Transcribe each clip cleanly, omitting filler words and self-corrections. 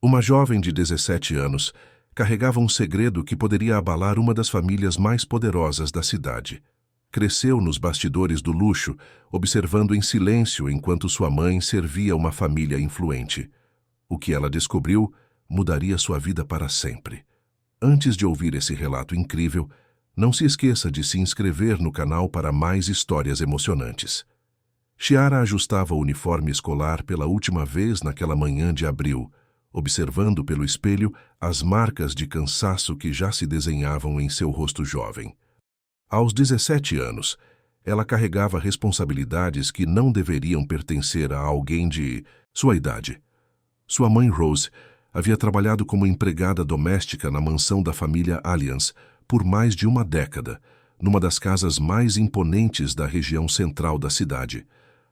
Uma jovem de 17 anos carregava um segredo que poderia abalar uma das famílias mais poderosas da cidade. Cresceu nos bastidores do luxo, observando em silêncio enquanto sua mãe servia uma família influente. O que ela descobriu mudaria sua vida para sempre. Antes de ouvir esse relato incrível, não se esqueça de se inscrever no canal para mais histórias emocionantes. Chiara ajustava o uniforme escolar pela última vez naquela manhã de abril, observando pelo espelho as marcas de cansaço que já se desenhavam em seu rosto jovem. Aos 17 anos, ela carregava responsabilidades que não deveriam pertencer a alguém de sua idade. Sua mãe Rose havia trabalhado como empregada doméstica na mansão da família Allianz por mais de uma década, numa das casas mais imponentes da região central da cidade.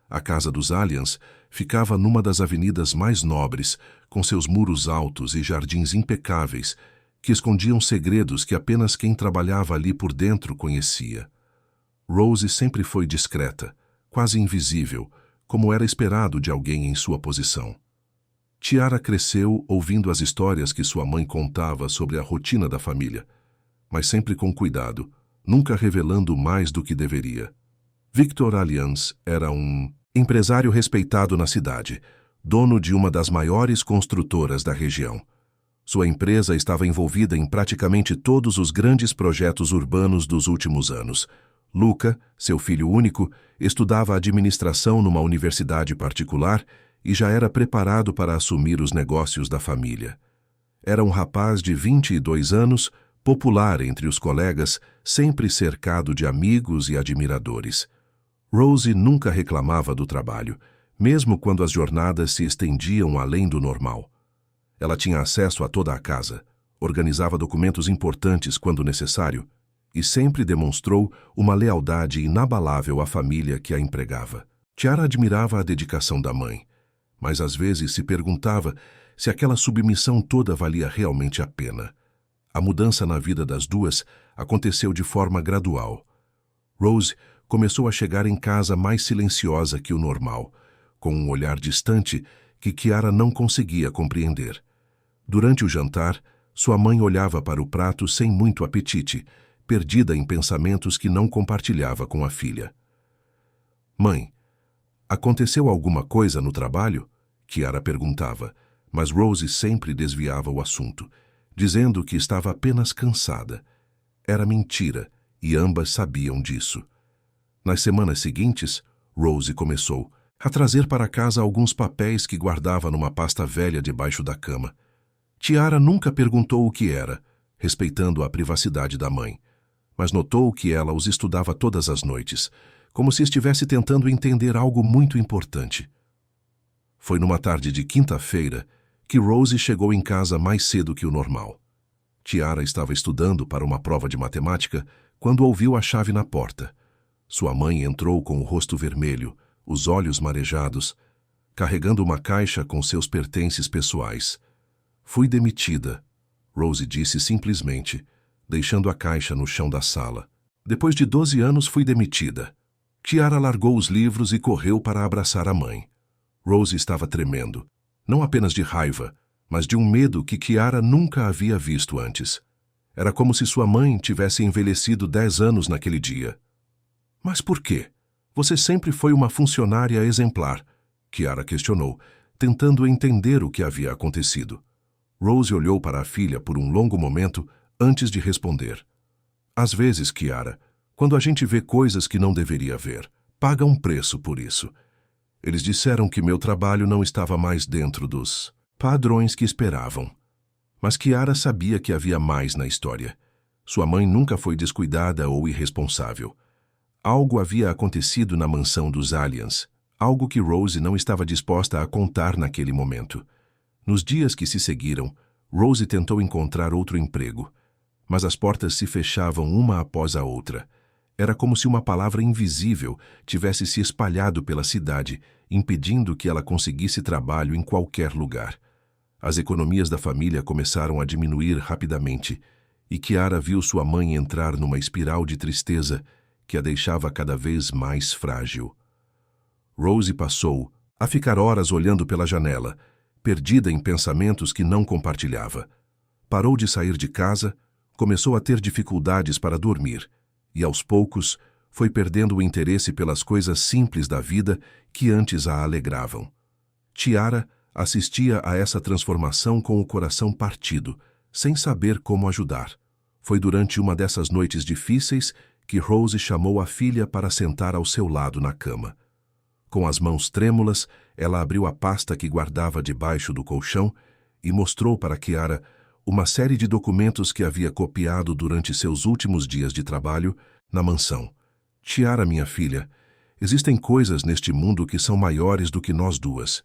A casa dos Allianz ficava numa das avenidas mais nobres, com seus muros altos e jardins impecáveis, que escondiam segredos que apenas quem trabalhava ali por dentro conhecia. Rose sempre foi discreta, quase invisível, como era esperado de alguém em sua posição. Chiara cresceu ouvindo as histórias que sua mãe contava sobre a rotina da família, mas sempre com cuidado, nunca revelando mais do que deveria. Victor Allianz era um empresário respeitado na cidade, dono de uma das maiores construtoras da região. Sua empresa estava envolvida em praticamente todos os grandes projetos urbanos dos últimos anos. Luca, seu filho único, estudava administração numa universidade particular e já era preparado para assumir os negócios da família. Era um rapaz de 22 anos, popular entre os colegas, sempre cercado de amigos e admiradores. Rose nunca reclamava do trabalho, mesmo quando as jornadas se estendiam além do normal. Ela tinha acesso a toda a casa, organizava documentos importantes quando necessário e sempre demonstrou uma lealdade inabalável à família que a empregava. Chiara admirava a dedicação da mãe, mas às vezes se perguntava se aquela submissão toda valia realmente a pena. A mudança na vida das duas aconteceu de forma gradual. Rose começou a chegar em casa mais silenciosa que o normal, com um olhar distante que Chiara não conseguia compreender. Durante o jantar, sua mãe olhava para o prato sem muito apetite, perdida em pensamentos que não compartilhava com a filha. "Mãe, aconteceu alguma coisa no trabalho?" Chiara perguntava, mas Rose sempre desviava o assunto, dizendo que estava apenas cansada. Era mentira, e ambas sabiam disso. Nas semanas seguintes, Rose começou a trazer para casa alguns papéis que guardava numa pasta velha debaixo da cama. Chiara nunca perguntou o que era, respeitando a privacidade da mãe, mas notou que ela os estudava todas as noites, como se estivesse tentando entender algo muito importante. Foi numa tarde de quinta-feira que Rose chegou em casa mais cedo que o normal. Chiara estava estudando para uma prova de matemática quando ouviu a chave na porta. Sua mãe entrou com o rosto vermelho, os olhos marejados, carregando uma caixa com seus pertences pessoais. "Fui demitida", Rose disse simplesmente, deixando a caixa no chão da sala. "Depois de 12 anos fui demitida." Chiara largou os livros e correu para abraçar a mãe. Rose estava tremendo, não apenas de raiva, mas de um medo que Chiara nunca havia visto antes. Era como se sua mãe tivesse envelhecido 10 anos naquele dia. "Mas por quê? Você sempre foi uma funcionária exemplar", Chiara questionou, tentando entender o que havia acontecido. Rose olhou para a filha por um longo momento antes de responder. "Às vezes, Chiara, quando a gente vê coisas que não deveria ver, paga um preço por isso. Eles disseram que meu trabalho não estava mais dentro dos padrões que esperavam." Mas Chiara sabia que havia mais na história. Sua mãe nunca foi descuidada ou irresponsável. Algo havia acontecido na mansão dos Allianz, algo que Rose não estava disposta a contar naquele momento. Nos dias que se seguiram, Rose tentou encontrar outro emprego, mas as portas se fechavam uma após a outra. Era como se uma palavra invisível tivesse se espalhado pela cidade, impedindo que ela conseguisse trabalho em qualquer lugar. As economias da família começaram a diminuir rapidamente, e Chiara viu sua mãe entrar numa espiral de tristeza que a deixava cada vez mais frágil. Rose passou a ficar horas olhando pela janela, perdida em pensamentos que não compartilhava. Parou de sair de casa, começou a ter dificuldades para dormir e, aos poucos, foi perdendo o interesse pelas coisas simples da vida que antes a alegravam. Tiara assistia a essa transformação com o coração partido, sem saber como ajudar. Foi durante uma dessas noites difíceis que Rose chamou a filha para sentar ao seu lado na cama. Com as mãos trêmulas, ela abriu a pasta que guardava debaixo do colchão e mostrou para Kiara uma série de documentos que havia copiado durante seus últimos dias de trabalho na mansão. Tiara, minha filha, existem coisas neste mundo que são maiores do que nós duas.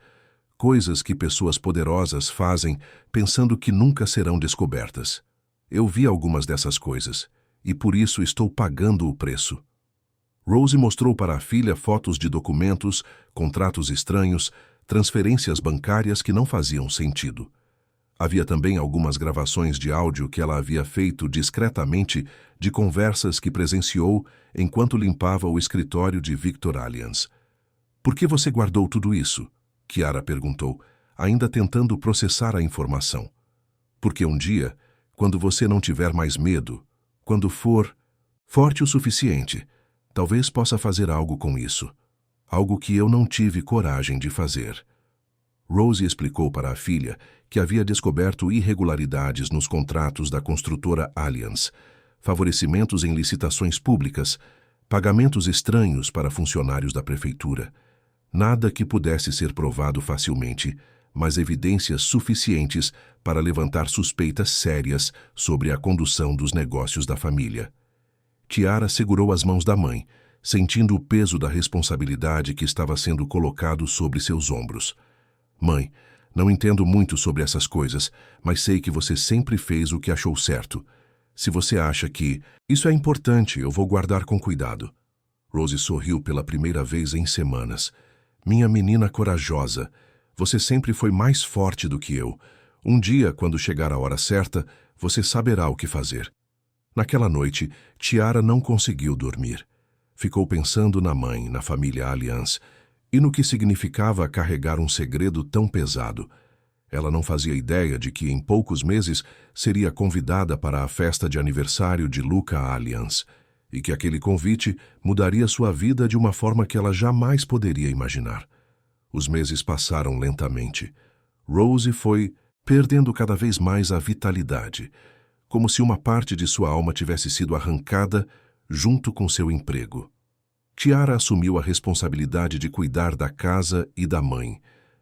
Coisas que pessoas poderosas fazem pensando que nunca serão descobertas. Eu vi algumas dessas coisas, e por isso estou pagando o preço. Rose mostrou para a filha fotos de documentos, contratos estranhos, transferências bancárias que não faziam sentido. Havia também algumas gravações de áudio que ela havia feito discretamente de conversas que presenciou enquanto limpava o escritório de Victor Allianz. Por que você guardou tudo isso? Kiara perguntou, ainda tentando processar a informação. Porque um dia, quando você não tiver mais medo, quando for forte o suficiente, talvez possa fazer algo com isso. Algo que eu não tive coragem de fazer. Rose explicou para a filha que havia descoberto irregularidades nos contratos da construtora Allianz, favorecimentos em licitações públicas, pagamentos estranhos para funcionários da prefeitura. Nada que pudesse ser provado facilmente, mas evidências suficientes para levantar suspeitas sérias sobre a condução dos negócios da família. Tiara segurou as mãos da mãe, sentindo o peso da responsabilidade que estava sendo colocado sobre seus ombros. Mãe, não entendo muito sobre essas coisas, mas sei que você sempre fez o que achou certo. Se você acha que isso é importante, eu vou guardar com cuidado. Rose sorriu pela primeira vez em semanas. Minha menina corajosa, você sempre foi mais forte do que eu. Um dia, quando chegar a hora certa, você saberá o que fazer. Naquela noite, Tiara não conseguiu dormir. Ficou pensando na mãe, na família Allianz, e no que significava carregar um segredo tão pesado. Ela não fazia ideia de que, em poucos meses, seria convidada para a festa de aniversário de Luca Allianz, e que aquele convite mudaria sua vida de uma forma que ela jamais poderia imaginar. Os meses passaram lentamente. Rose foi perdendo cada vez mais a vitalidade, como se uma parte de sua alma tivesse sido arrancada junto com seu emprego. Tiara assumiu a responsabilidade de cuidar da casa e da mãe,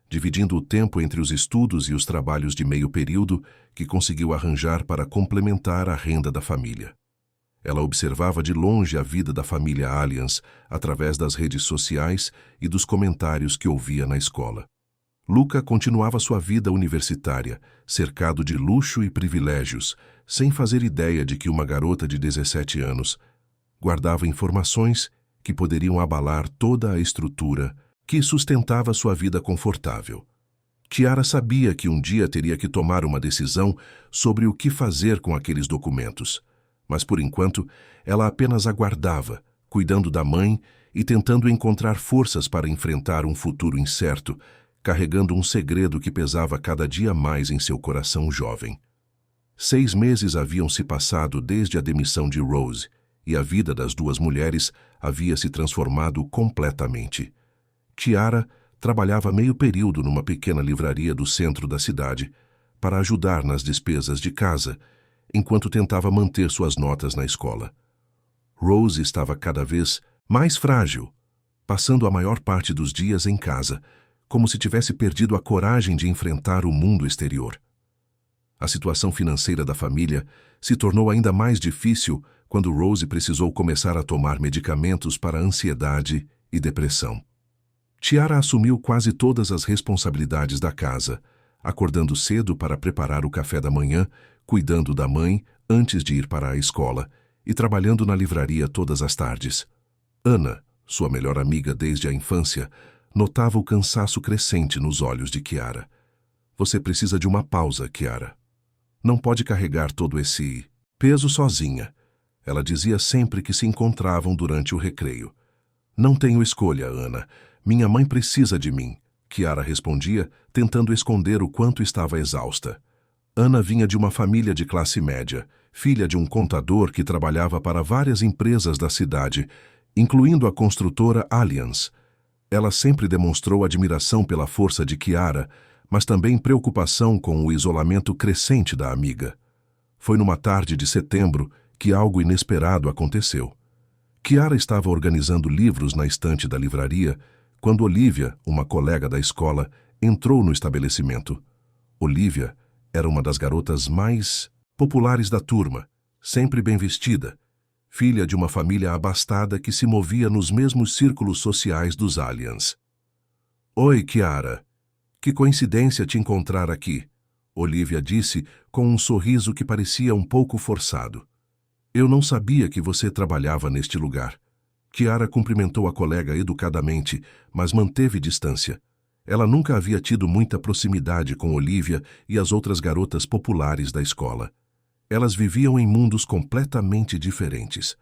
dividindo o tempo entre os estudos e os trabalhos de meio período que conseguiu arranjar para complementar a renda da família. Ela observava de longe a vida da família Allianz através das redes sociais e dos comentários que ouvia na escola. Luca continuava sua vida universitária, cercado de luxo e privilégios, sem fazer ideia de que uma garota de 17 anos guardava informações que poderiam abalar toda a estrutura que sustentava sua vida confortável. Tiara sabia que um dia teria que tomar uma decisão sobre o que fazer com aqueles documentos, mas por enquanto ela apenas aguardava, cuidando da mãe e tentando encontrar forças para enfrentar um futuro incerto, carregando um segredo que pesava cada dia mais em seu coração jovem. 6 meses haviam se passado desde a demissão de Rose, e a vida das duas mulheres havia se transformado completamente. Tiara trabalhava meio período numa pequena livraria do centro da cidade para ajudar nas despesas de casa, enquanto tentava manter suas notas na escola. Rose estava cada vez mais frágil, passando a maior parte dos dias em casa, como se tivesse perdido a coragem de enfrentar o mundo exterior. A situação financeira da família se tornou ainda mais difícil quando Rose precisou começar a tomar medicamentos para ansiedade e depressão. Tiara assumiu quase todas as responsabilidades da casa, acordando cedo para preparar o café da manhã, cuidando da mãe antes de ir para a escola e trabalhando na livraria todas as tardes. Ana, sua melhor amiga desde a infância, notava o cansaço crescente nos olhos de Kiara. Você precisa de uma pausa, Kiara. Não pode carregar todo esse peso sozinha. Ela dizia sempre que se encontravam durante o recreio. Não tenho escolha, Ana. Minha mãe precisa de mim. Chiara respondia, tentando esconder o quanto estava exausta. Ana vinha de uma família de classe média, filha de um contador que trabalhava para várias empresas da cidade, incluindo a construtora Allianz. Ela sempre demonstrou admiração pela força de Chiara, mas também preocupação com o isolamento crescente da amiga. Foi numa tarde de setembro que algo inesperado aconteceu. Chiara estava organizando livros na estante da livraria quando Olivia, uma colega da escola, entrou no estabelecimento. Olivia era uma das garotas mais populares da turma, sempre bem vestida, filha de uma família abastada que se movia nos mesmos círculos sociais dos Allianz. "Oi, Chiara. Que coincidência te encontrar aqui", Olivia disse com um sorriso que parecia um pouco forçado. "Eu não sabia que você trabalhava neste lugar." Chiara cumprimentou a colega educadamente, mas manteve distância. Ela nunca havia tido muita proximidade com Olivia e as outras garotas populares da escola. Elas viviam em mundos completamente diferentes.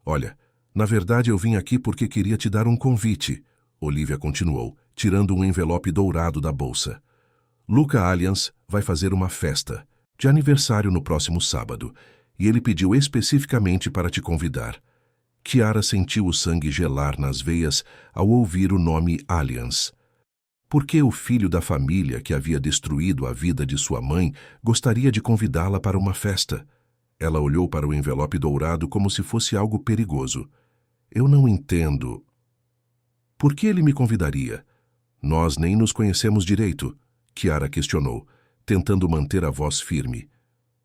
"Olha, na verdade eu vim aqui porque queria te dar um convite", Olivia continuou, tirando um envelope dourado da bolsa. "Luca Allianz vai fazer uma festa de aniversário no próximo sábado, e ele pediu especificamente para te convidar." Chiara sentiu o sangue gelar nas veias ao ouvir o nome Allianz. Por que o filho da família que havia destruído a vida de sua mãe gostaria de convidá-la para uma festa? Ela olhou para o envelope dourado como se fosse algo perigoso. "Eu não entendo. Por que ele me convidaria? Nós nem nos conhecemos direito", Chiara questionou, tentando manter a voz firme.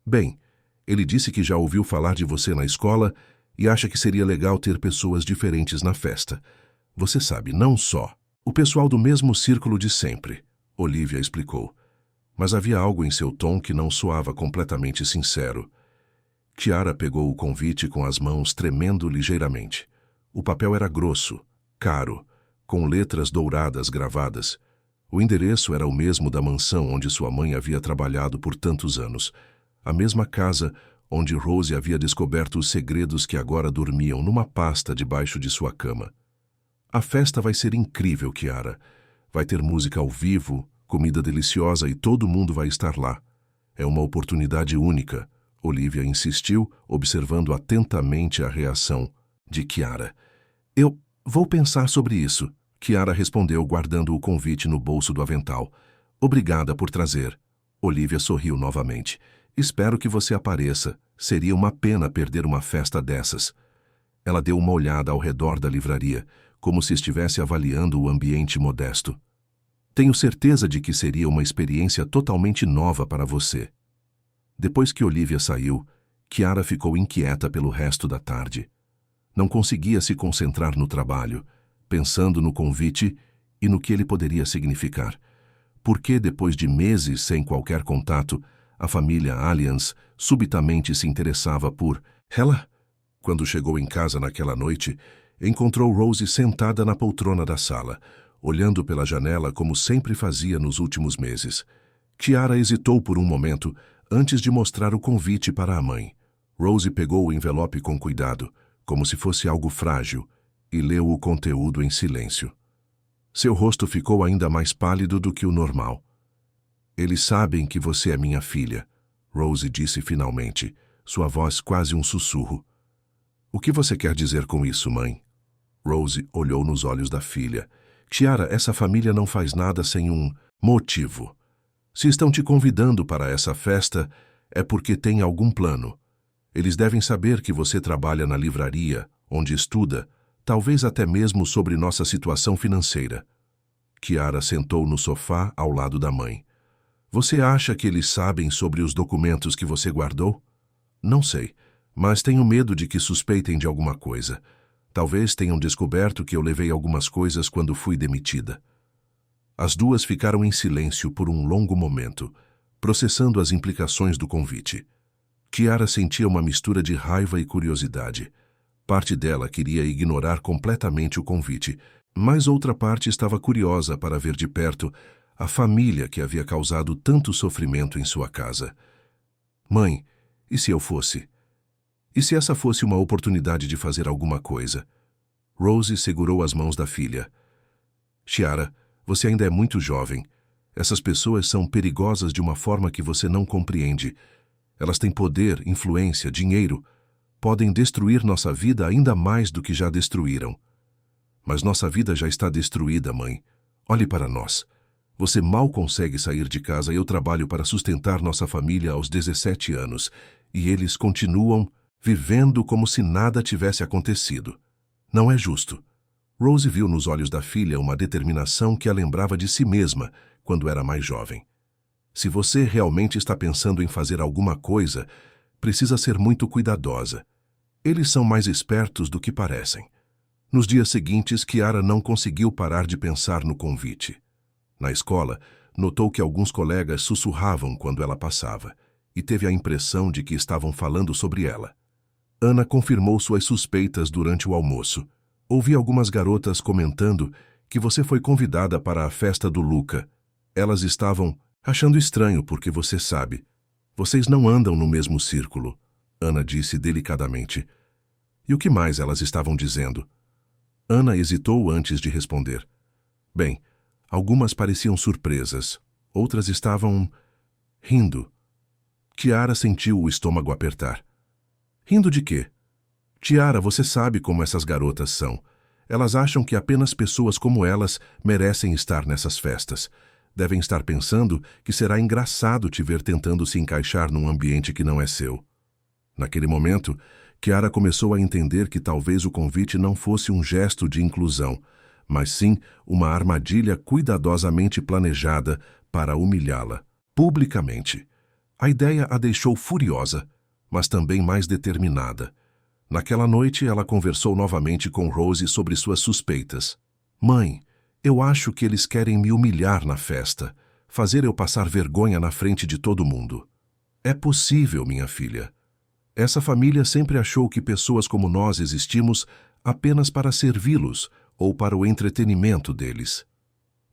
"Bem, ele disse que já ouviu falar de você na escola e acha que seria legal ter pessoas diferentes na festa. Você sabe, não só o pessoal do mesmo círculo de sempre", Olivia explicou. Mas havia algo em seu tom que não soava completamente sincero. Chiara pegou o convite com as mãos tremendo ligeiramente. O papel era grosso, caro, com letras douradas gravadas. O endereço era o mesmo da mansão onde sua mãe havia trabalhado por tantos anos. A mesma casa onde Rose havia descoberto os segredos que agora dormiam numa pasta debaixo de sua cama. "A festa vai ser incrível, Chiara. Vai ter música ao vivo, comida deliciosa e todo mundo vai estar lá. É uma oportunidade única", Olivia insistiu, observando atentamente a reação de Chiara. "Eu vou pensar sobre isso", Chiara respondeu, guardando o convite no bolso do avental. "Obrigada por trazer." Olivia sorriu novamente. "Espero que você apareça. Seria uma pena perder uma festa dessas." Ela deu uma olhada ao redor da livraria, como se estivesse avaliando o ambiente modesto. "Tenho certeza de que seria uma experiência totalmente nova para você." Depois que Olivia saiu, Chiara ficou inquieta pelo resto da tarde. Não conseguia se concentrar no trabalho, pensando no convite e no que ele poderia significar. Por que, depois de meses sem qualquer contato, a família Allianz subitamente se interessava por ela? Quando chegou em casa naquela noite, encontrou Rose sentada na poltrona da sala, olhando pela janela como sempre fazia nos últimos meses. Chiara hesitou por um momento antes de mostrar o convite para a mãe. Rose pegou o envelope com cuidado, como se fosse algo frágil, e leu o conteúdo em silêncio. Seu rosto ficou ainda mais pálido do que o normal. "Eles sabem que você é minha filha", Rose disse finalmente, sua voz quase um sussurro. "O que você quer dizer com isso, mãe?" Rose olhou nos olhos da filha. "Chiara, essa família não faz nada sem um motivo. Se estão te convidando para essa festa, é porque tem algum plano. Eles devem saber que você trabalha na livraria, onde estuda, talvez até mesmo sobre nossa situação financeira." Chiara sentou no sofá ao lado da mãe. "Você acha que eles sabem sobre os documentos que você guardou?" "Não sei, mas tenho medo de que suspeitem de alguma coisa. Talvez tenham descoberto que eu levei algumas coisas quando fui demitida." As duas ficaram em silêncio por um longo momento, processando as implicações do convite. Chiara sentia uma mistura de raiva e curiosidade. Parte dela queria ignorar completamente o convite, mas outra parte estava curiosa para ver de perto a família que havia causado tanto sofrimento em sua casa. "Mãe, e se eu fosse? E se essa fosse uma oportunidade de fazer alguma coisa?" Rose segurou as mãos da filha. "Chiara, Você ainda é muito jovem. Essas pessoas são perigosas de uma forma que você não compreende. Elas têm poder, influência, dinheiro. Podem destruir nossa vida ainda mais do que já destruíram. Mas nossa vida já está destruída, mãe. Olhe para nós. Você mal consegue sair de casa e eu trabalho para sustentar nossa família aos 17 anos. E eles continuam vivendo como se nada tivesse acontecido. Não é justo. Rose viu nos olhos da filha uma determinação que a lembrava de si mesma quando era mais jovem. Se você realmente está pensando em fazer alguma coisa, precisa ser muito cuidadosa. Eles são mais espertos do que parecem. Nos dias seguintes, Kiara não conseguiu parar de pensar no convite. Na escola, notou que alguns colegas sussurravam quando ela passava e teve a impressão de que estavam falando sobre ela. Ana confirmou suas suspeitas durante o almoço. Ouvi algumas garotas comentando que você foi convidada para a festa do Luca. Elas estavam achando estranho porque você sabe. Vocês não andam no mesmo círculo, Ana disse delicadamente. E o que mais elas estavam dizendo? Ana hesitou antes de responder. Bem, algumas pareciam surpresas, outras estavam rindo. Kiara sentiu o estômago apertar. Rindo de quê? Tiara, você sabe como essas garotas são. Elas acham que apenas pessoas como elas merecem estar nessas festas. Devem estar pensando que será engraçado te ver tentando se encaixar num ambiente que não é seu. Naquele momento, Kiara começou a entender que talvez o convite não fosse um gesto de inclusão, mas sim uma armadilha cuidadosamente planejada para humilhá-la, publicamente. A ideia a deixou furiosa, mas também mais determinada. Naquela noite, ela conversou novamente com Rose sobre suas suspeitas. Mãe, eu acho que eles querem me humilhar na festa, fazer eu passar vergonha na frente de todo mundo. É possível, minha filha. Essa família sempre achou que pessoas como nós existimos apenas para servi-los ou para o entretenimento deles.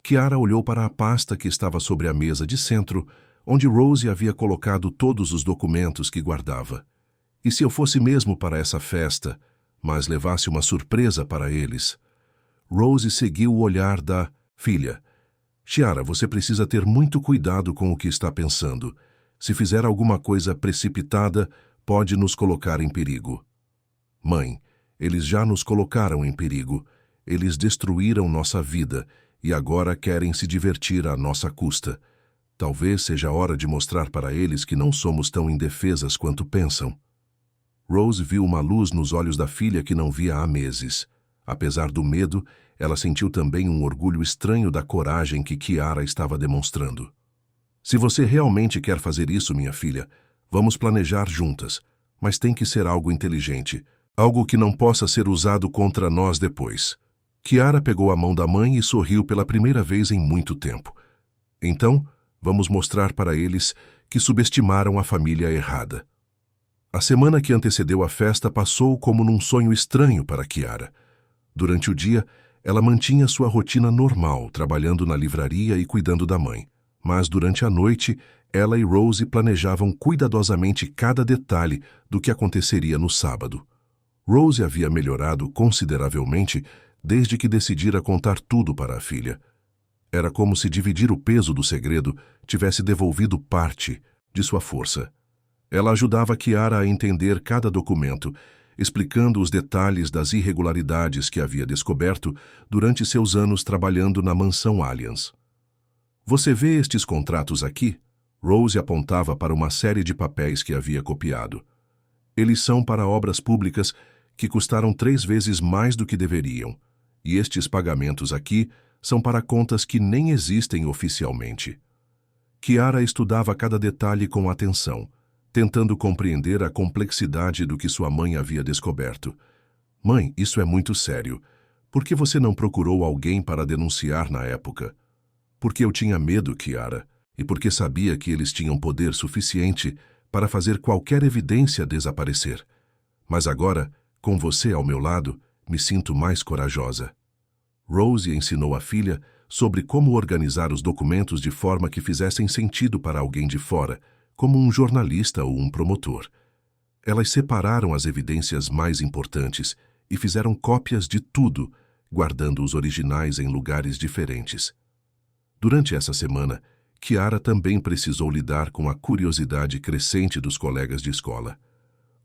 Kiara olhou para a pasta que estava sobre a mesa de centro, onde Rose havia colocado todos os documentos que guardava. E se eu fosse mesmo para essa festa, mas levasse uma surpresa para eles? Rose seguiu o olhar da filha. Tiara, você precisa ter muito cuidado com o que está pensando. Se fizer alguma coisa precipitada, pode nos colocar em perigo. Mãe, eles já nos colocaram em perigo. Eles destruíram nossa vida e agora querem se divertir à nossa custa. Talvez seja a hora de mostrar para eles que não somos tão indefesas quanto pensam. Rose viu uma luz nos olhos da filha que não via há meses. Apesar do medo, ela sentiu também um orgulho estranho da coragem que Kiara estava demonstrando. Se você realmente quer fazer isso, minha filha, vamos planejar juntas, mas tem que ser algo inteligente, algo que não possa ser usado contra nós depois. Kiara pegou a mão da mãe e sorriu pela primeira vez em muito tempo. Então, vamos mostrar para eles que subestimaram a família errada. A semana que antecedeu a festa passou como num sonho estranho para Kiara. Durante o dia, ela mantinha sua rotina normal, trabalhando na livraria e cuidando da mãe. Mas durante a noite, ela e Rose planejavam cuidadosamente cada detalhe do que aconteceria no sábado. Rose havia melhorado consideravelmente desde que decidira contar tudo para a filha. Era como se dividir o peso do segredo tivesse devolvido parte de sua força. Ela ajudava Kiara a entender cada documento, explicando os detalhes das irregularidades que havia descoberto durante seus anos trabalhando na mansão Allianz. Você vê estes contratos aqui? Rose apontava para uma série de papéis que havia copiado. Eles são para obras públicas que custaram 3 vezes mais do que deveriam, e estes pagamentos aqui são para contas que nem existem oficialmente. Kiara estudava cada detalhe com atenção, tentando compreender a complexidade do que sua mãe havia descoberto. Mãe, isso é muito sério. Por que você não procurou alguém para denunciar na época? Porque eu tinha medo, Kiara, e porque sabia que eles tinham poder suficiente para fazer qualquer evidência desaparecer. Mas agora, com você ao meu lado, me sinto mais corajosa. Rose ensinou a filha sobre como organizar os documentos de forma que fizessem sentido para alguém de fora, como um jornalista ou um promotor. Elas separaram as evidências mais importantes e fizeram cópias de tudo, guardando os originais em lugares diferentes. Durante essa semana, Chiara também precisou lidar com a curiosidade crescente dos colegas de escola.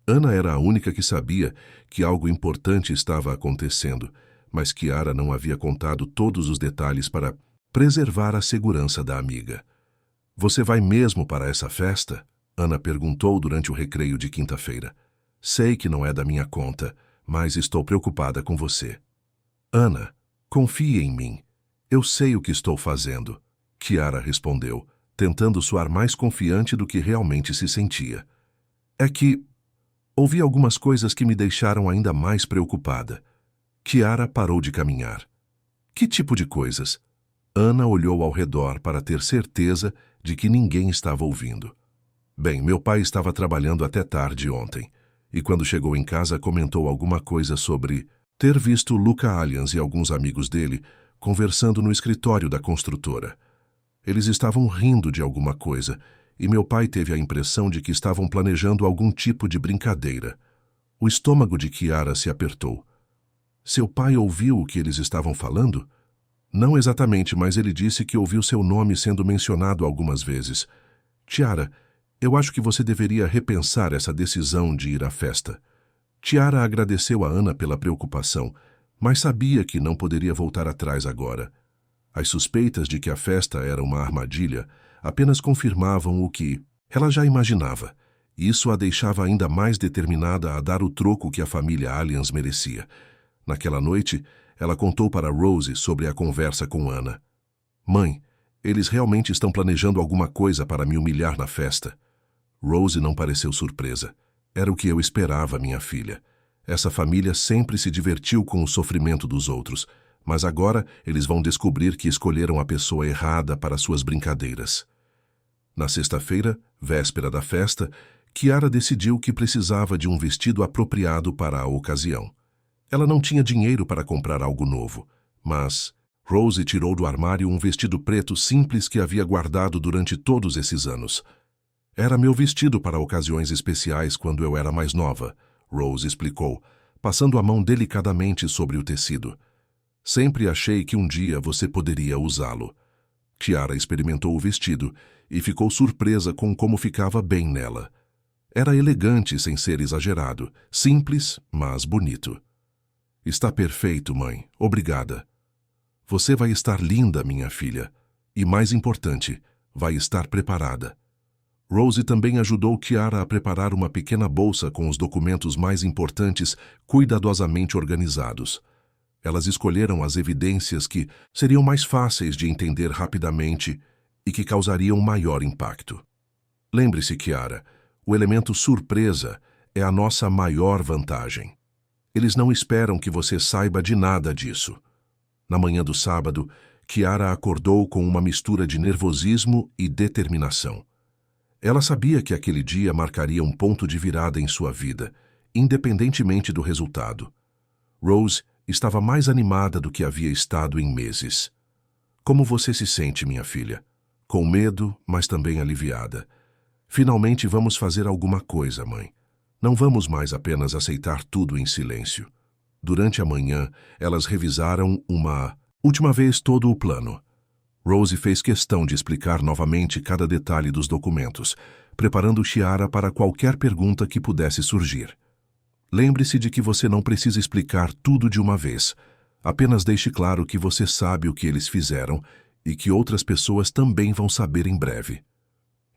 Ana era a única que sabia que algo importante estava acontecendo, mas Chiara não havia contado todos os detalhes para preservar a segurança da amiga. "Você vai mesmo para essa festa?" Ana perguntou durante o recreio de quinta-feira. "Sei que não é da minha conta, mas estou preocupada com você." "Ana, confie em mim. Eu sei o que estou fazendo", Chiara respondeu, tentando soar mais confiante do que realmente se sentia. "É que ouvi algumas coisas que me deixaram ainda mais preocupada." Chiara parou de caminhar. "Que tipo de coisas?" Ana olhou ao redor para ter certeza de que ninguém estava ouvindo. "Bem, meu pai estava trabalhando até tarde ontem, e quando chegou em casa comentou alguma coisa sobre ter visto Luca Allians e alguns amigos dele conversando no escritório da construtora. Eles estavam rindo de alguma coisa, e meu pai teve a impressão de que estavam planejando algum tipo de brincadeira." O estômago de Chiara se apertou. "Seu pai ouviu o que eles estavam falando?" "Não exatamente, mas ele disse que ouviu seu nome sendo mencionado algumas vezes." "Chiara, eu acho que você deveria repensar essa decisão de ir à festa." Chiara agradeceu a Ana pela preocupação, mas sabia que não poderia voltar atrás agora. As suspeitas de que a festa era uma armadilha apenas confirmavam o que ela já imaginava. Isso a deixava ainda mais determinada a dar o troco que a família Allians merecia. Naquela noite, ela contou para Rose sobre a conversa com Ana. "Mãe, eles realmente estão planejando alguma coisa para me humilhar na festa." Rose não pareceu surpresa. "Era o que eu esperava, minha filha. Essa família sempre se divertiu com o sofrimento dos outros, mas agora eles vão descobrir que escolheram a pessoa errada para suas brincadeiras." Na sexta-feira, véspera da festa, Chiara decidiu que precisava de um vestido apropriado para a ocasião. Ela não tinha dinheiro para comprar algo novo, mas Rose tirou do armário um vestido preto simples que havia guardado durante todos esses anos. "Era meu vestido para ocasiões especiais quando eu era mais nova", Rose explicou, passando a mão delicadamente sobre o tecido. "Sempre achei que um dia você poderia usá-lo." Chiara experimentou o vestido e ficou surpresa com como ficava bem nela. Era elegante sem ser exagerado, simples, mas bonito. "Está perfeito, mãe. Obrigada." "Você vai estar linda, minha filha. E, mais importante, vai estar preparada." Rose também ajudou Chiara a preparar uma pequena bolsa com os documentos mais importantes cuidadosamente organizados. Elas escolheram as evidências que seriam mais fáceis de entender rapidamente e que causariam maior impacto. Lembre-se, Chiara, o elemento surpresa é a nossa maior vantagem. Eles não esperam que você saiba de nada disso. Na manhã do sábado, Chiara acordou com uma mistura de nervosismo e determinação. Ela sabia que aquele dia marcaria um ponto de virada em sua vida, independentemente do resultado. Rose estava mais animada do que havia estado em meses. "Como você se sente, minha filha?" "Com medo, mas também aliviada." "Finalmente vamos fazer alguma coisa, mãe. Não vamos mais apenas aceitar tudo em silêncio." Durante a manhã, elas revisaram uma última vez todo o plano. Rose fez questão de explicar novamente cada detalhe dos documentos, preparando Chiara para qualquer pergunta que pudesse surgir. "Lembre-se de que você não precisa explicar tudo de uma vez. Apenas deixe claro que você sabe o que eles fizeram e que outras pessoas também vão saber em breve."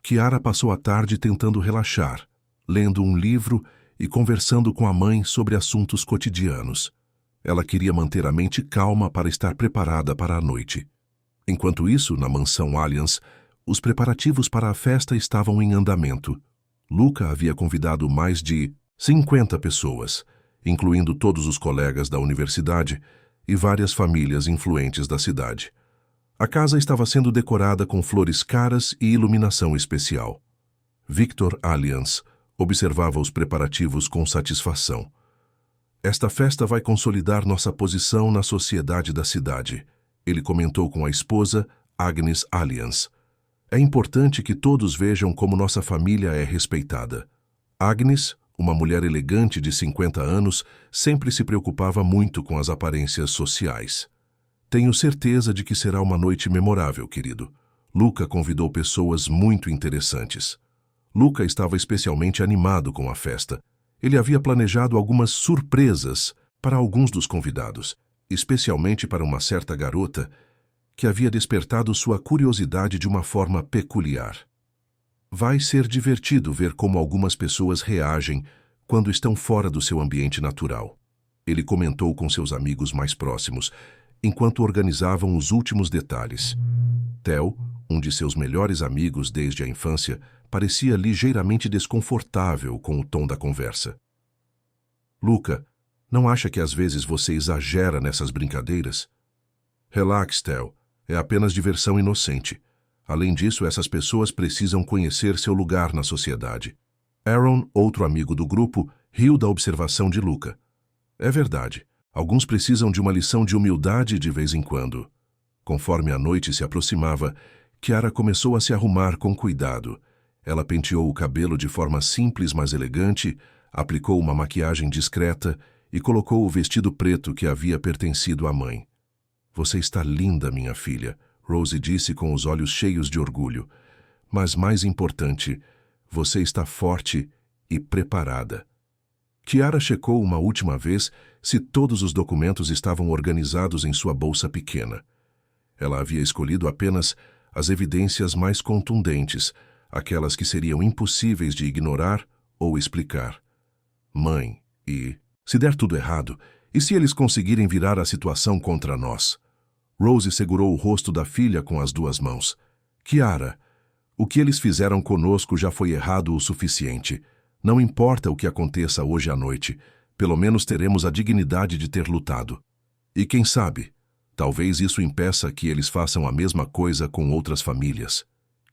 Chiara passou a tarde tentando relaxar, lendo um livro e conversando com a mãe sobre assuntos cotidianos. Ela queria manter a mente calma para estar preparada para a noite. Enquanto isso, na mansão Allians, os preparativos para a festa estavam em andamento. Luca havia convidado mais de 50 pessoas, incluindo todos os colegas da universidade e várias famílias influentes da cidade. A casa estava sendo decorada com flores caras e iluminação especial. Victor Allians observava os preparativos com satisfação. "Esta festa vai consolidar nossa posição na sociedade da cidade", ele comentou com a esposa, Agnes Allians. "É importante que todos vejam como nossa família é respeitada." Agnes, uma mulher elegante de 50 anos, sempre se preocupava muito com as aparências sociais. Tenho certeza de que será uma noite memorável, querido. Luca convidou pessoas muito interessantes. Luca estava especialmente animado com a festa. Ele havia planejado algumas surpresas para alguns dos convidados, especialmente para uma certa garota que havia despertado sua curiosidade de uma forma peculiar. Vai ser divertido ver como algumas pessoas reagem quando estão fora do seu ambiente natural. Ele comentou com seus amigos mais próximos, enquanto organizavam os últimos detalhes. Theo, um de seus melhores amigos desde a infância, parecia ligeiramente desconfortável com o tom da conversa. Luca, não acha que às vezes você exagera nessas brincadeiras? Relaxe, Theo. É apenas diversão inocente. Além disso, essas pessoas precisam conhecer seu lugar na sociedade. Aaron, outro amigo do grupo, riu da observação de Luca. É verdade. Alguns precisam de uma lição de humildade de vez em quando. Conforme a noite se aproximava, Chiara começou a se arrumar com cuidado. Ela penteou o cabelo de forma simples, mas elegante, aplicou uma maquiagem discreta e colocou o vestido preto que havia pertencido à mãe. Você está linda, minha filha, Rosie disse com os olhos cheios de orgulho. Mas mais importante, você está forte e preparada. Chiara checou uma última vez se todos os documentos estavam organizados em sua bolsa pequena. Ela havia escolhido apenas as evidências mais contundentes, aquelas que seriam impossíveis de ignorar ou explicar. Mãe, se der tudo errado, e se eles conseguirem virar a situação contra nós? Rosie segurou o rosto da filha com as duas mãos. Chiara, o que eles fizeram conosco já foi errado o suficiente. Não importa o que aconteça hoje à noite, pelo menos teremos a dignidade de ter lutado. E quem sabe, talvez isso impeça que eles façam a mesma coisa com outras famílias.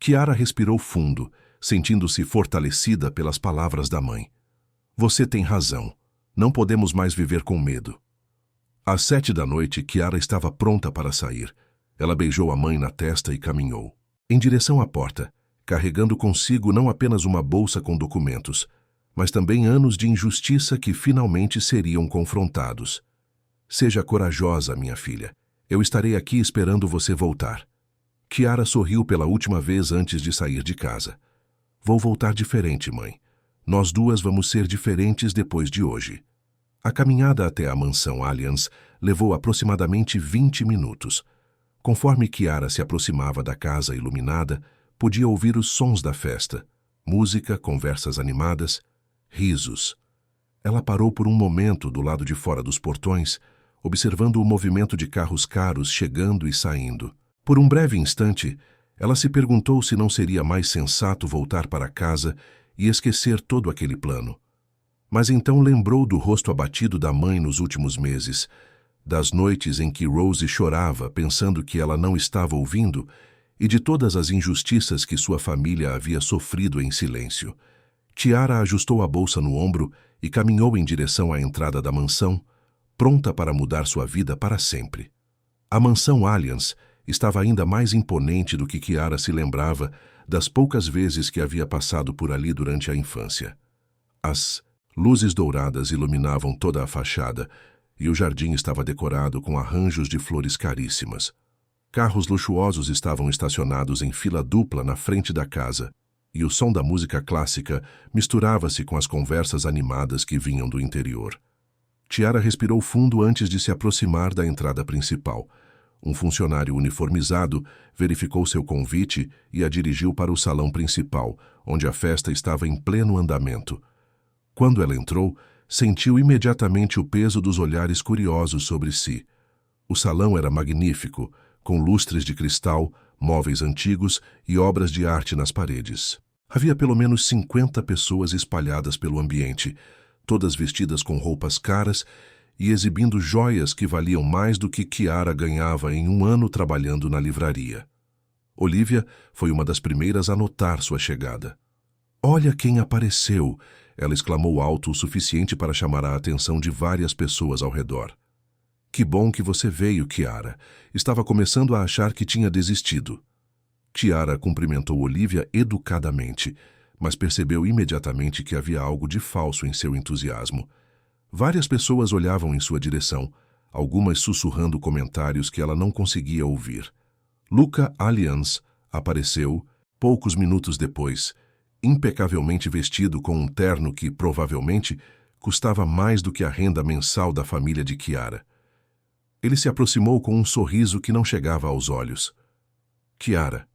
Chiara respirou fundo, sentindo-se fortalecida pelas palavras da mãe. Você tem razão. Não podemos mais viver com medo. Às 7 da noite, Chiara estava pronta para sair. Ela beijou a mãe na testa e caminhou em direção à porta, carregando consigo não apenas uma bolsa com documentos, mas também anos de injustiça que finalmente seriam confrontados. Seja corajosa, minha filha. Eu estarei aqui esperando você voltar. Chiara sorriu pela última vez antes de sair de casa. Vou voltar diferente, mãe. Nós duas vamos ser diferentes depois de hoje. A caminhada até a mansão Allianz levou aproximadamente 20 minutos. Conforme Chiara se aproximava da casa iluminada, podia ouvir os sons da festa. Música, conversas animadas, risos. Ela parou por um momento do lado de fora dos portões, observando o movimento de carros caros chegando e saindo. Por um breve instante, ela se perguntou se não seria mais sensato voltar para casa e esquecer todo aquele plano. Mas então lembrou do rosto abatido da mãe nos últimos meses, das noites em que Rosie chorava pensando que ela não estava ouvindo e de todas as injustiças que sua família havia sofrido em silêncio. Chiara ajustou a bolsa no ombro e caminhou em direção à entrada da mansão, pronta para mudar sua vida para sempre. A mansão Allianz estava ainda mais imponente do que Chiara se lembrava das poucas vezes que havia passado por ali durante a infância. As luzes douradas iluminavam toda a fachada e o jardim estava decorado com arranjos de flores caríssimas. Carros luxuosos estavam estacionados em fila dupla na frente da casa, e o som da música clássica misturava-se com as conversas animadas que vinham do interior. Chiara respirou fundo antes de se aproximar da entrada principal. Um funcionário uniformizado verificou seu convite e a dirigiu para o salão principal, onde a festa estava em pleno andamento. Quando ela entrou, sentiu imediatamente o peso dos olhares curiosos sobre si. O salão era magnífico, com lustres de cristal, móveis antigos e obras de arte nas paredes. Havia pelo menos 50 pessoas espalhadas pelo ambiente, todas vestidas com roupas caras e exibindo joias que valiam mais do que Chiara ganhava em um ano trabalhando na livraria. Olivia foi uma das primeiras a notar sua chegada. "Olha quem apareceu!" ela exclamou alto o suficiente para chamar a atenção de várias pessoas ao redor. "Que bom que você veio, Chiara. Estava começando a achar que tinha desistido." Chiara cumprimentou Olivia educadamente, mas percebeu imediatamente que havia algo de falso em seu entusiasmo. Várias pessoas olhavam em sua direção, algumas sussurrando comentários que ela não conseguia ouvir. Luca Allianz apareceu, poucos minutos depois, impecavelmente vestido com um terno que, provavelmente, custava mais do que a renda mensal da família de Chiara. Ele se aproximou com um sorriso que não chegava aos olhos. Chiara,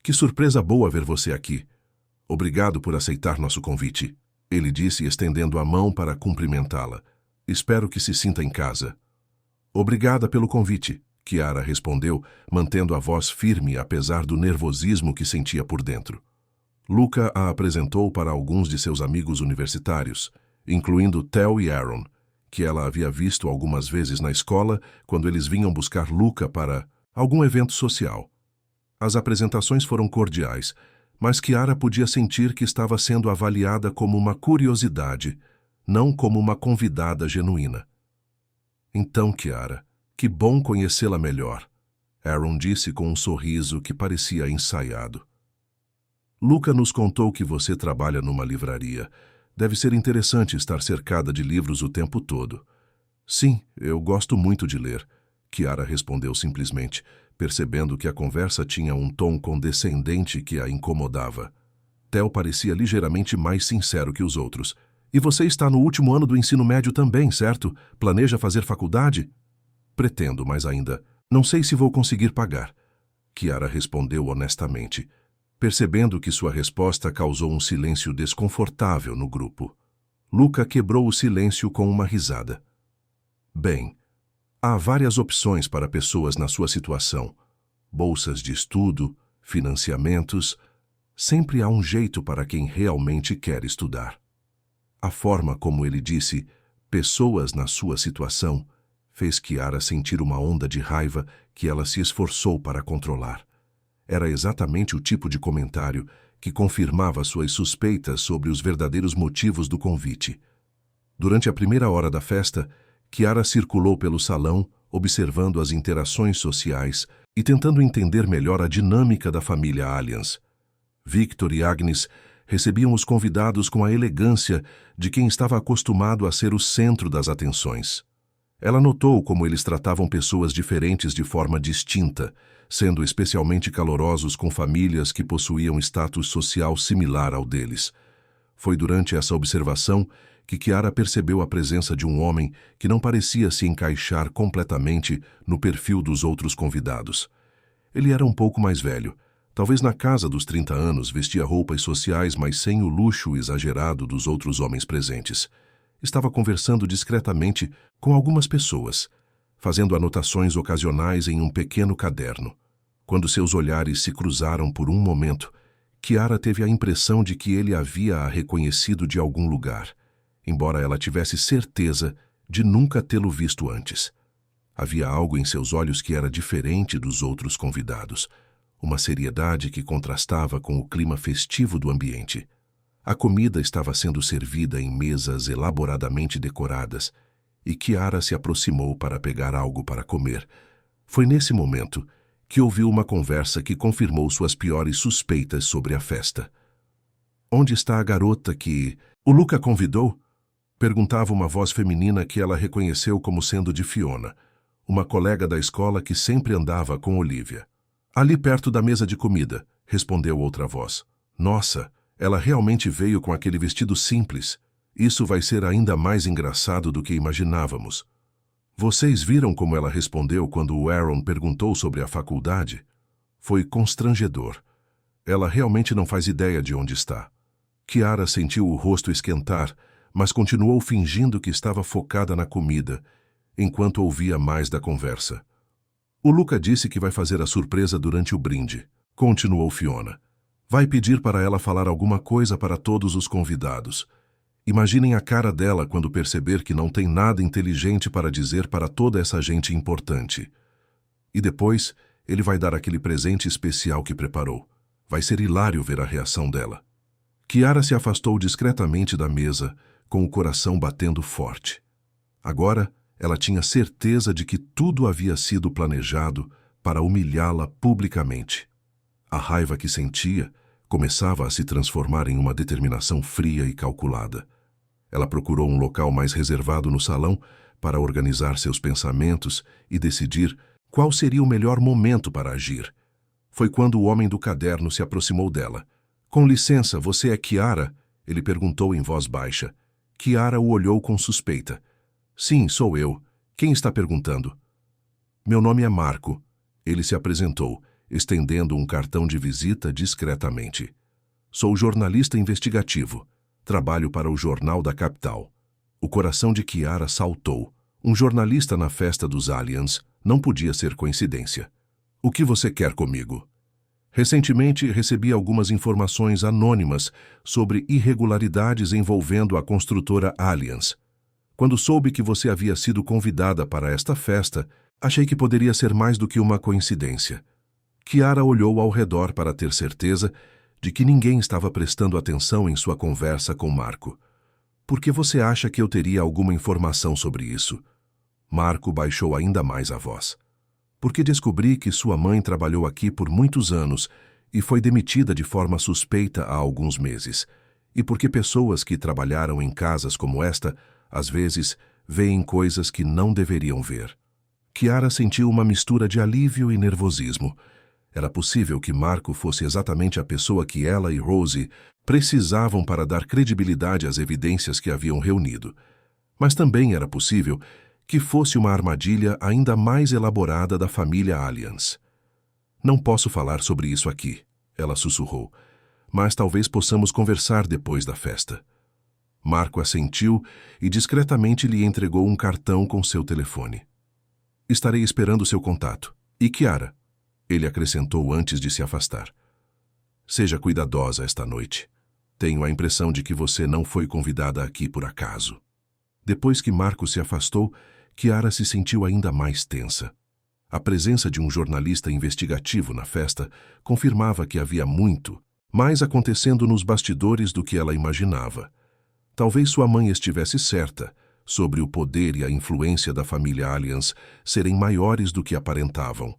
que surpresa boa ver você aqui. Obrigado por aceitar nosso convite, ele disse, estendendo a mão para cumprimentá-la. Espero que se sinta em casa. Obrigada pelo convite, Chiara respondeu, mantendo a voz firme apesar do nervosismo que sentia por dentro. Luca a apresentou para alguns de seus amigos universitários, incluindo Theo e Aaron, que ela havia visto algumas vezes na escola quando eles vinham buscar Luca para algum evento social. As apresentações foram cordiais, mas Chiara podia sentir que estava sendo avaliada como uma curiosidade, não como uma convidada genuína. Então, Chiara, que bom conhecê-la melhor, Aaron disse com um sorriso que parecia ensaiado. Luca nos contou que você trabalha numa livraria. Deve ser interessante estar cercada de livros o tempo todo. Sim, eu gosto muito de ler, Chiara respondeu simplesmente, percebendo que a conversa tinha um tom condescendente que a incomodava. Theo parecia ligeiramente mais sincero que os outros. E você está no último ano do ensino médio também, certo? Planeja fazer faculdade? Pretendo, mas ainda não sei se vou conseguir pagar, Chiara respondeu honestamente, percebendo que sua resposta causou um silêncio desconfortável no grupo. Luca quebrou o silêncio com uma risada. Bem, há várias opções para pessoas na sua situação. Bolsas de estudo, financiamentos. Sempre há um jeito para quem realmente quer estudar. A forma como ele disse, pessoas na sua situação, fez Chiara sentir uma onda de raiva que ela se esforçou para controlar. Era exatamente o tipo de comentário que confirmava suas suspeitas sobre os verdadeiros motivos do convite. Durante a primeira hora da festa, Chiara circulou pelo salão, observando as interações sociais e tentando entender melhor a dinâmica da família Allianz. Victor e Agnes recebiam os convidados com a elegância de quem estava acostumado a ser o centro das atenções. Ela notou como eles tratavam pessoas diferentes de forma distinta, sendo especialmente calorosos com famílias que possuíam status social similar ao deles. Foi durante essa observação que Chiara percebeu a presença de um homem que não parecia se encaixar completamente no perfil dos outros convidados. Ele era um pouco mais velho, talvez na casa dos 30 anos, vestia roupas sociais, mas sem o luxo exagerado dos outros homens presentes. Estava conversando discretamente com algumas pessoas, fazendo anotações ocasionais em um pequeno caderno. Quando seus olhares se cruzaram por um momento, Chiara teve a impressão de que ele havia reconhecido de algum lugar, embora ela tivesse certeza de nunca tê-lo visto antes. Havia algo em seus olhos que era diferente dos outros convidados, uma seriedade que contrastava com o clima festivo do ambiente. A comida estava sendo servida em mesas elaboradamente decoradas, e Chiara se aproximou para pegar algo para comer. Foi nesse momento que ouviu uma conversa que confirmou suas piores suspeitas sobre a festa. Onde está a garota que o Luca convidou? Perguntava uma voz feminina que ela reconheceu como sendo de Fiona, uma colega da escola que sempre andava com Olivia. Ali perto da mesa de comida, respondeu outra voz. Nossa, ela realmente veio com aquele vestido simples. Isso vai ser ainda mais engraçado do que imaginávamos. Vocês viram como ela respondeu quando o Aaron perguntou sobre a faculdade? Foi constrangedor. Ela realmente não faz ideia de onde está. Chiara sentiu o rosto esquentar, mas continuou fingindo que estava focada na comida, enquanto ouvia mais da conversa. O Luca disse que vai fazer a surpresa durante o brinde, continuou Fiona. Vai pedir para ela falar alguma coisa para todos os convidados. Imaginem a cara dela quando perceber que não tem nada inteligente para dizer para toda essa gente importante. E depois, ele vai dar aquele presente especial que preparou. Vai ser hilário ver a reação dela. Chiara se afastou discretamente da mesa, com o coração batendo forte. Agora, ela tinha certeza de que tudo havia sido planejado para humilhá-la publicamente. A raiva que sentia começava a se transformar em uma determinação fria e calculada. Ela procurou um local mais reservado no salão, para organizar seus pensamentos e decidir qual seria o melhor momento para agir. Foi quando o homem do caderno se aproximou dela. "Com licença, você é Chiara?" Ele perguntou em voz baixa. Chiara o olhou com suspeita. "Sim, sou eu. Quem está perguntando?" "Meu nome é Marco." Ele se apresentou, estendendo um cartão de visita discretamente. "Sou jornalista investigativo. Trabalho para o Jornal da Capital." O coração de Chiara saltou. Um jornalista na festa dos Aliens não podia ser coincidência. "O que você quer comigo?" "Recentemente recebi algumas informações anônimas sobre irregularidades envolvendo a construtora Aliens. Quando soube que você havia sido convidada para esta festa, achei que poderia ser mais do que uma coincidência." Chiara olhou ao redor para ter certeza de que ninguém estava prestando atenção em sua conversa com Marco. "Por que você acha que eu teria alguma informação sobre isso?" Marco baixou ainda mais a voz. "Porque descobri que sua mãe trabalhou aqui por muitos anos e foi demitida de forma suspeita há alguns meses. E porque pessoas que trabalharam em casas como esta, às vezes, veem coisas que não deveriam ver." Chiara sentiu uma mistura de alívio e nervosismo. Era possível que Marco fosse exatamente a pessoa que ela e Rosie precisavam para dar credibilidade às evidências que haviam reunido. Mas também era possível que fosse uma armadilha ainda mais elaborada da família Aliens. "Não posso falar sobre isso aqui", ela sussurrou, "mas talvez possamos conversar depois da festa." Marco assentiu e discretamente lhe entregou um cartão com seu telefone. "Estarei esperando seu contato. E Chiara?" Ele acrescentou antes de se afastar. "Seja cuidadosa esta noite. Tenho a impressão de que você não foi convidada aqui por acaso." Depois que Marco se afastou, Chiara se sentiu ainda mais tensa. A presença de um jornalista investigativo na festa confirmava que havia muito mais acontecendo nos bastidores do que ela imaginava. Talvez sua mãe estivesse certa sobre o poder e a influência da família Aliens serem maiores do que aparentavam.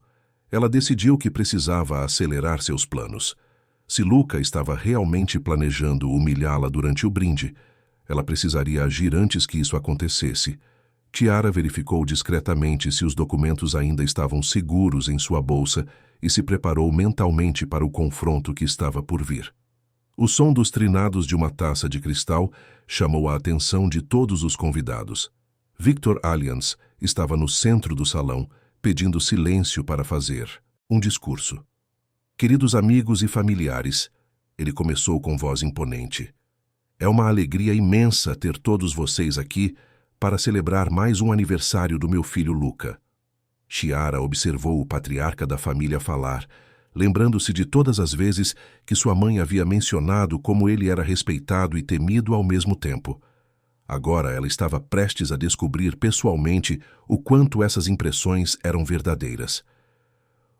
Ela decidiu que precisava acelerar seus planos. Se Luca estava realmente planejando humilhá-la durante o brinde, ela precisaria agir antes que isso acontecesse. Chiara verificou discretamente se os documentos ainda estavam seguros em sua bolsa e se preparou mentalmente para o confronto que estava por vir. O som dos trinados de uma taça de cristal chamou a atenção de todos os convidados. Victor Aliens estava no centro do salão, pedindo silêncio para fazer um discurso. "Queridos amigos e familiares", ele começou com voz imponente, "é uma alegria imensa ter todos vocês aqui para celebrar mais um aniversário do meu filho Luca." Chiara observou o patriarca da família falar, lembrando-se de todas as vezes que sua mãe havia mencionado como ele era respeitado e temido ao mesmo tempo. Agora ela estava prestes a descobrir pessoalmente o quanto essas impressões eram verdadeiras.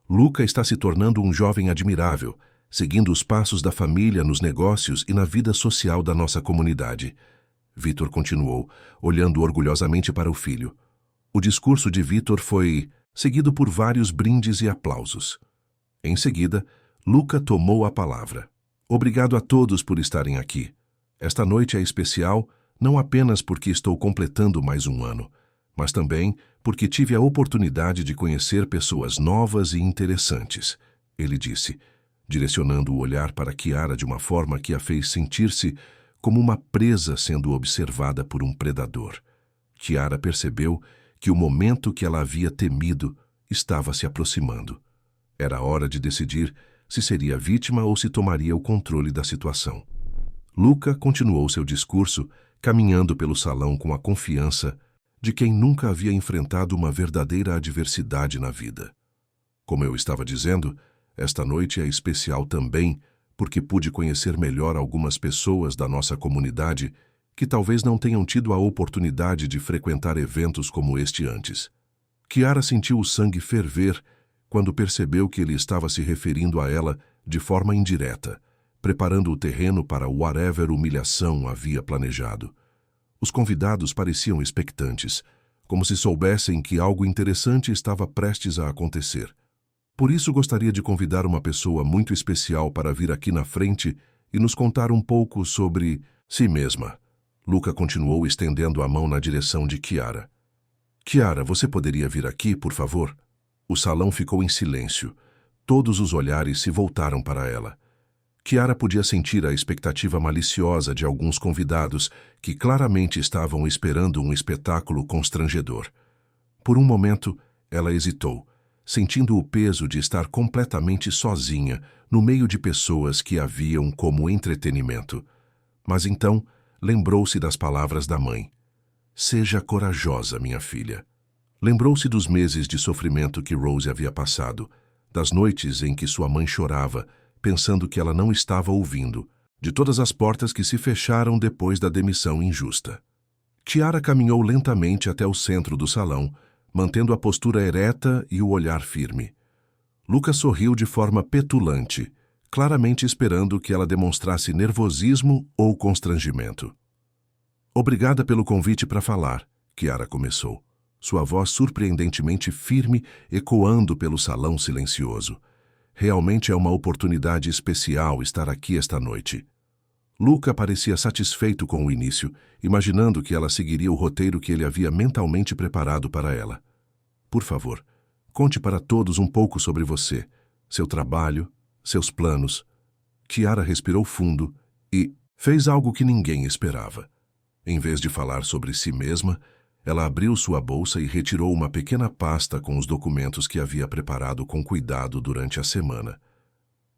"Luca está se tornando um jovem admirável, seguindo os passos da família nos negócios e na vida social da nossa comunidade." Victor continuou, olhando orgulhosamente para o filho. O discurso de Victor foi seguido por vários brindes e aplausos. Em seguida, Luca tomou a palavra. "Obrigado a todos por estarem aqui. Esta noite é especial não apenas porque estou completando mais um ano, mas também porque tive a oportunidade de conhecer pessoas novas e interessantes", ele disse, direcionando o olhar para Chiara de uma forma que a fez sentir-se como uma presa sendo observada por um predador. Chiara percebeu que o momento que ela havia temido estava se aproximando. Era hora de decidir se seria vítima ou se tomaria o controle da situação. Luca continuou seu discurso, caminhando pelo salão com a confiança de quem nunca havia enfrentado uma verdadeira adversidade na vida. "Como eu estava dizendo, esta noite é especial também porque pude conhecer melhor algumas pessoas da nossa comunidade que talvez não tenham tido a oportunidade de frequentar eventos como este antes." Chiara sentiu o sangue ferver quando percebeu que ele estava se referindo a ela de forma indireta, preparando o terreno para whatever humilhação havia planejado. Os convidados pareciam expectantes, como se soubessem que algo interessante estava prestes a acontecer. "Por isso gostaria de convidar uma pessoa muito especial para vir aqui na frente e nos contar um pouco sobre si mesma." Luca continuou estendendo a mão na direção de Chiara. Kiara, você poderia vir aqui, por favor? O salão ficou em silêncio. Todos os olhares se voltaram para ela. Kiara podia sentir a expectativa maliciosa de alguns convidados que claramente estavam esperando um espetáculo constrangedor. Por um momento, ela hesitou, sentindo o peso de estar completamente sozinha no meio de pessoas que a viam como entretenimento. Mas então, lembrou-se das palavras da mãe. Seja corajosa, minha filha. Lembrou-se dos meses de sofrimento que Rose havia passado, das noites em que sua mãe chorava, pensando que ela não estava ouvindo, de todas as portas que se fecharam depois da demissão injusta. Kiara caminhou lentamente até o centro do salão, mantendo a postura ereta e o olhar firme. Lucas sorriu de forma petulante, claramente esperando que ela demonstrasse nervosismo ou constrangimento. Obrigada pelo convite para falar, Kiara começou, sua voz surpreendentemente firme ecoando pelo salão silencioso. Realmente é uma oportunidade especial estar aqui esta noite. Luca parecia satisfeito com o início, imaginando que ela seguiria o roteiro que ele havia mentalmente preparado para ela. Por favor, conte para todos um pouco sobre você, seu trabalho, seus planos. Kiara respirou fundo e fez algo que ninguém esperava. Em vez de falar sobre si mesma, ela abriu sua bolsa e retirou uma pequena pasta com os documentos que havia preparado com cuidado durante a semana.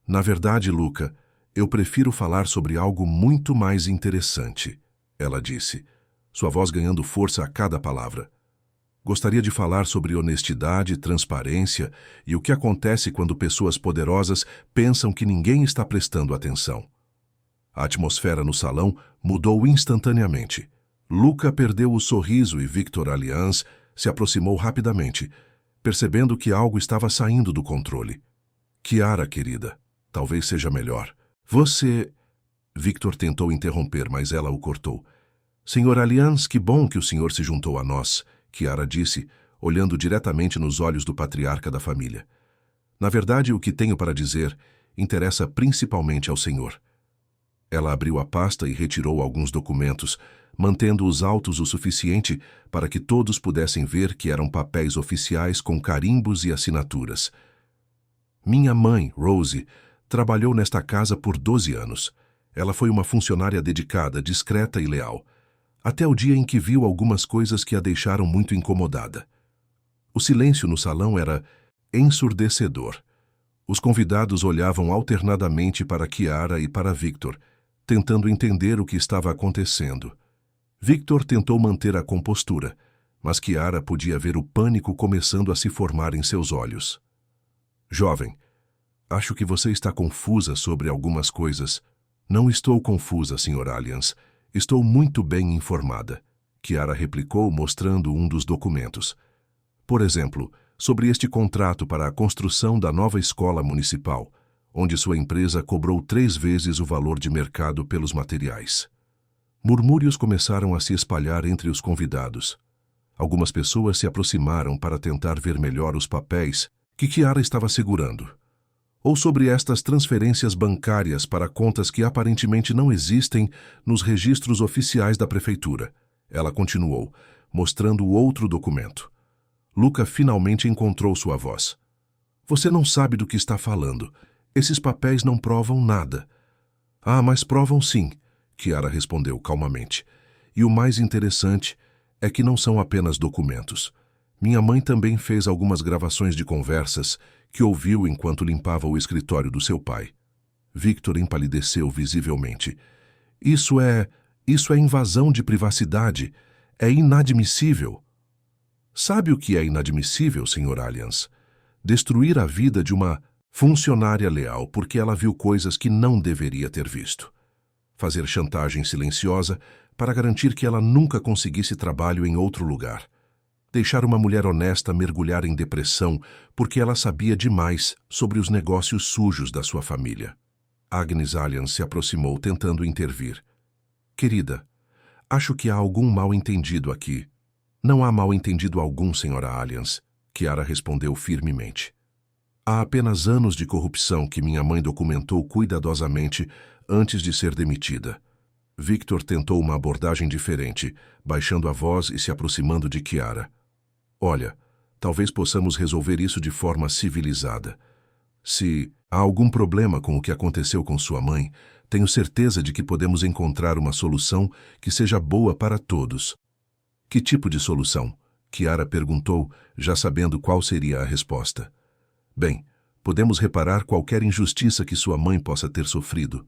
Na verdade, Luca, eu prefiro falar sobre algo muito mais interessante, ela disse, sua voz ganhando força a cada palavra. Gostaria de falar sobre honestidade, transparência e o que acontece quando pessoas poderosas pensam que ninguém está prestando atenção. A atmosfera no salão mudou instantaneamente. Luca perdeu o sorriso e Victor Allianz se aproximou rapidamente, percebendo que algo estava saindo do controle. Kiara, querida, talvez seja melhor. Você... Victor tentou interromper, mas ela o cortou. Senhor Allianz, que bom que o senhor se juntou a nós, Kiara disse, olhando diretamente nos olhos do patriarca da família. Na verdade, o que tenho para dizer interessa principalmente ao senhor. Ela abriu a pasta e retirou alguns documentos, mantendo-os altos o suficiente para que todos pudessem ver que eram papéis oficiais com carimbos e assinaturas. Minha mãe, Rose, trabalhou nesta casa por 12 anos. Ela foi uma funcionária dedicada, discreta e leal, até o dia em que viu algumas coisas que a deixaram muito incomodada. O silêncio no salão era ensurdecedor. Os convidados olhavam alternadamente para Kiara e para Victor, tentando entender o que estava acontecendo. Victor tentou manter a compostura, mas Kiara podia ver o pânico começando a se formar em seus olhos. Jovem, acho que você está confusa sobre algumas coisas. Não estou confusa, Sr. Allianz. Estou muito bem informada, Kiara replicou, mostrando um dos documentos. Por exemplo, sobre este contrato para a construção da nova escola municipal, onde sua empresa cobrou 3 vezes o valor de mercado pelos materiais. Murmúrios começaram a se espalhar entre os convidados. Algumas pessoas se aproximaram para tentar ver melhor os papéis que Kiara estava segurando. Ou sobre estas transferências bancárias para contas que aparentemente não existem nos registros oficiais da prefeitura. Ela continuou, mostrando o outro documento. Luca finalmente encontrou sua voz. Você não sabe do que está falando. Esses papéis não provam nada. Ah, mas provam sim, Kiara respondeu calmamente. E o mais interessante é que não são apenas documentos. Minha mãe também fez algumas gravações de conversas que ouviu enquanto limpava o escritório do seu pai. Victor empalideceu visivelmente. Isso é invasão de privacidade. É inadmissível. Sabe o que é inadmissível, Sr. Allianz? Destruir a vida de uma funcionária leal porque ela viu coisas que não deveria ter visto. Fazer chantagem silenciosa para garantir que ela nunca conseguisse trabalho em outro lugar. Deixar uma mulher honesta mergulhar em depressão porque ela sabia demais sobre os negócios sujos da sua família. Agnes Allianz se aproximou tentando intervir. Querida, acho que há algum mal-entendido aqui. Não há mal-entendido algum, Sra. Allianz, Kiara respondeu firmemente. Há apenas anos de corrupção que minha mãe documentou cuidadosamente antes de ser demitida. Victor tentou uma abordagem diferente, baixando a voz e se aproximando de Kiara. Olha, talvez possamos resolver isso de forma civilizada. Se há algum problema com o que aconteceu com sua mãe, tenho certeza de que podemos encontrar uma solução que seja boa para todos. Que tipo de solução? Kiara perguntou, já sabendo qual seria a resposta. Bem, podemos reparar qualquer injustiça que sua mãe possa ter sofrido.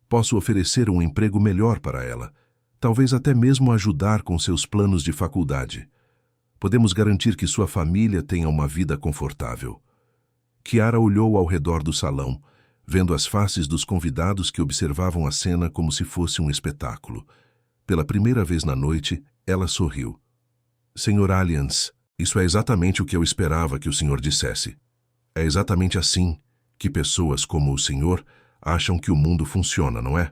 Posso oferecer um emprego melhor para ela. Talvez até mesmo ajudar com seus planos de faculdade. Podemos garantir que sua família tenha uma vida confortável. Kiara olhou ao redor do salão, vendo as faces dos convidados que observavam a cena como se fosse um espetáculo. Pela primeira vez na noite, ela sorriu. Senhor Alliance, isso é exatamente o que eu esperava que o senhor dissesse. É exatamente assim que pessoas como o senhor acham que o mundo funciona, não é?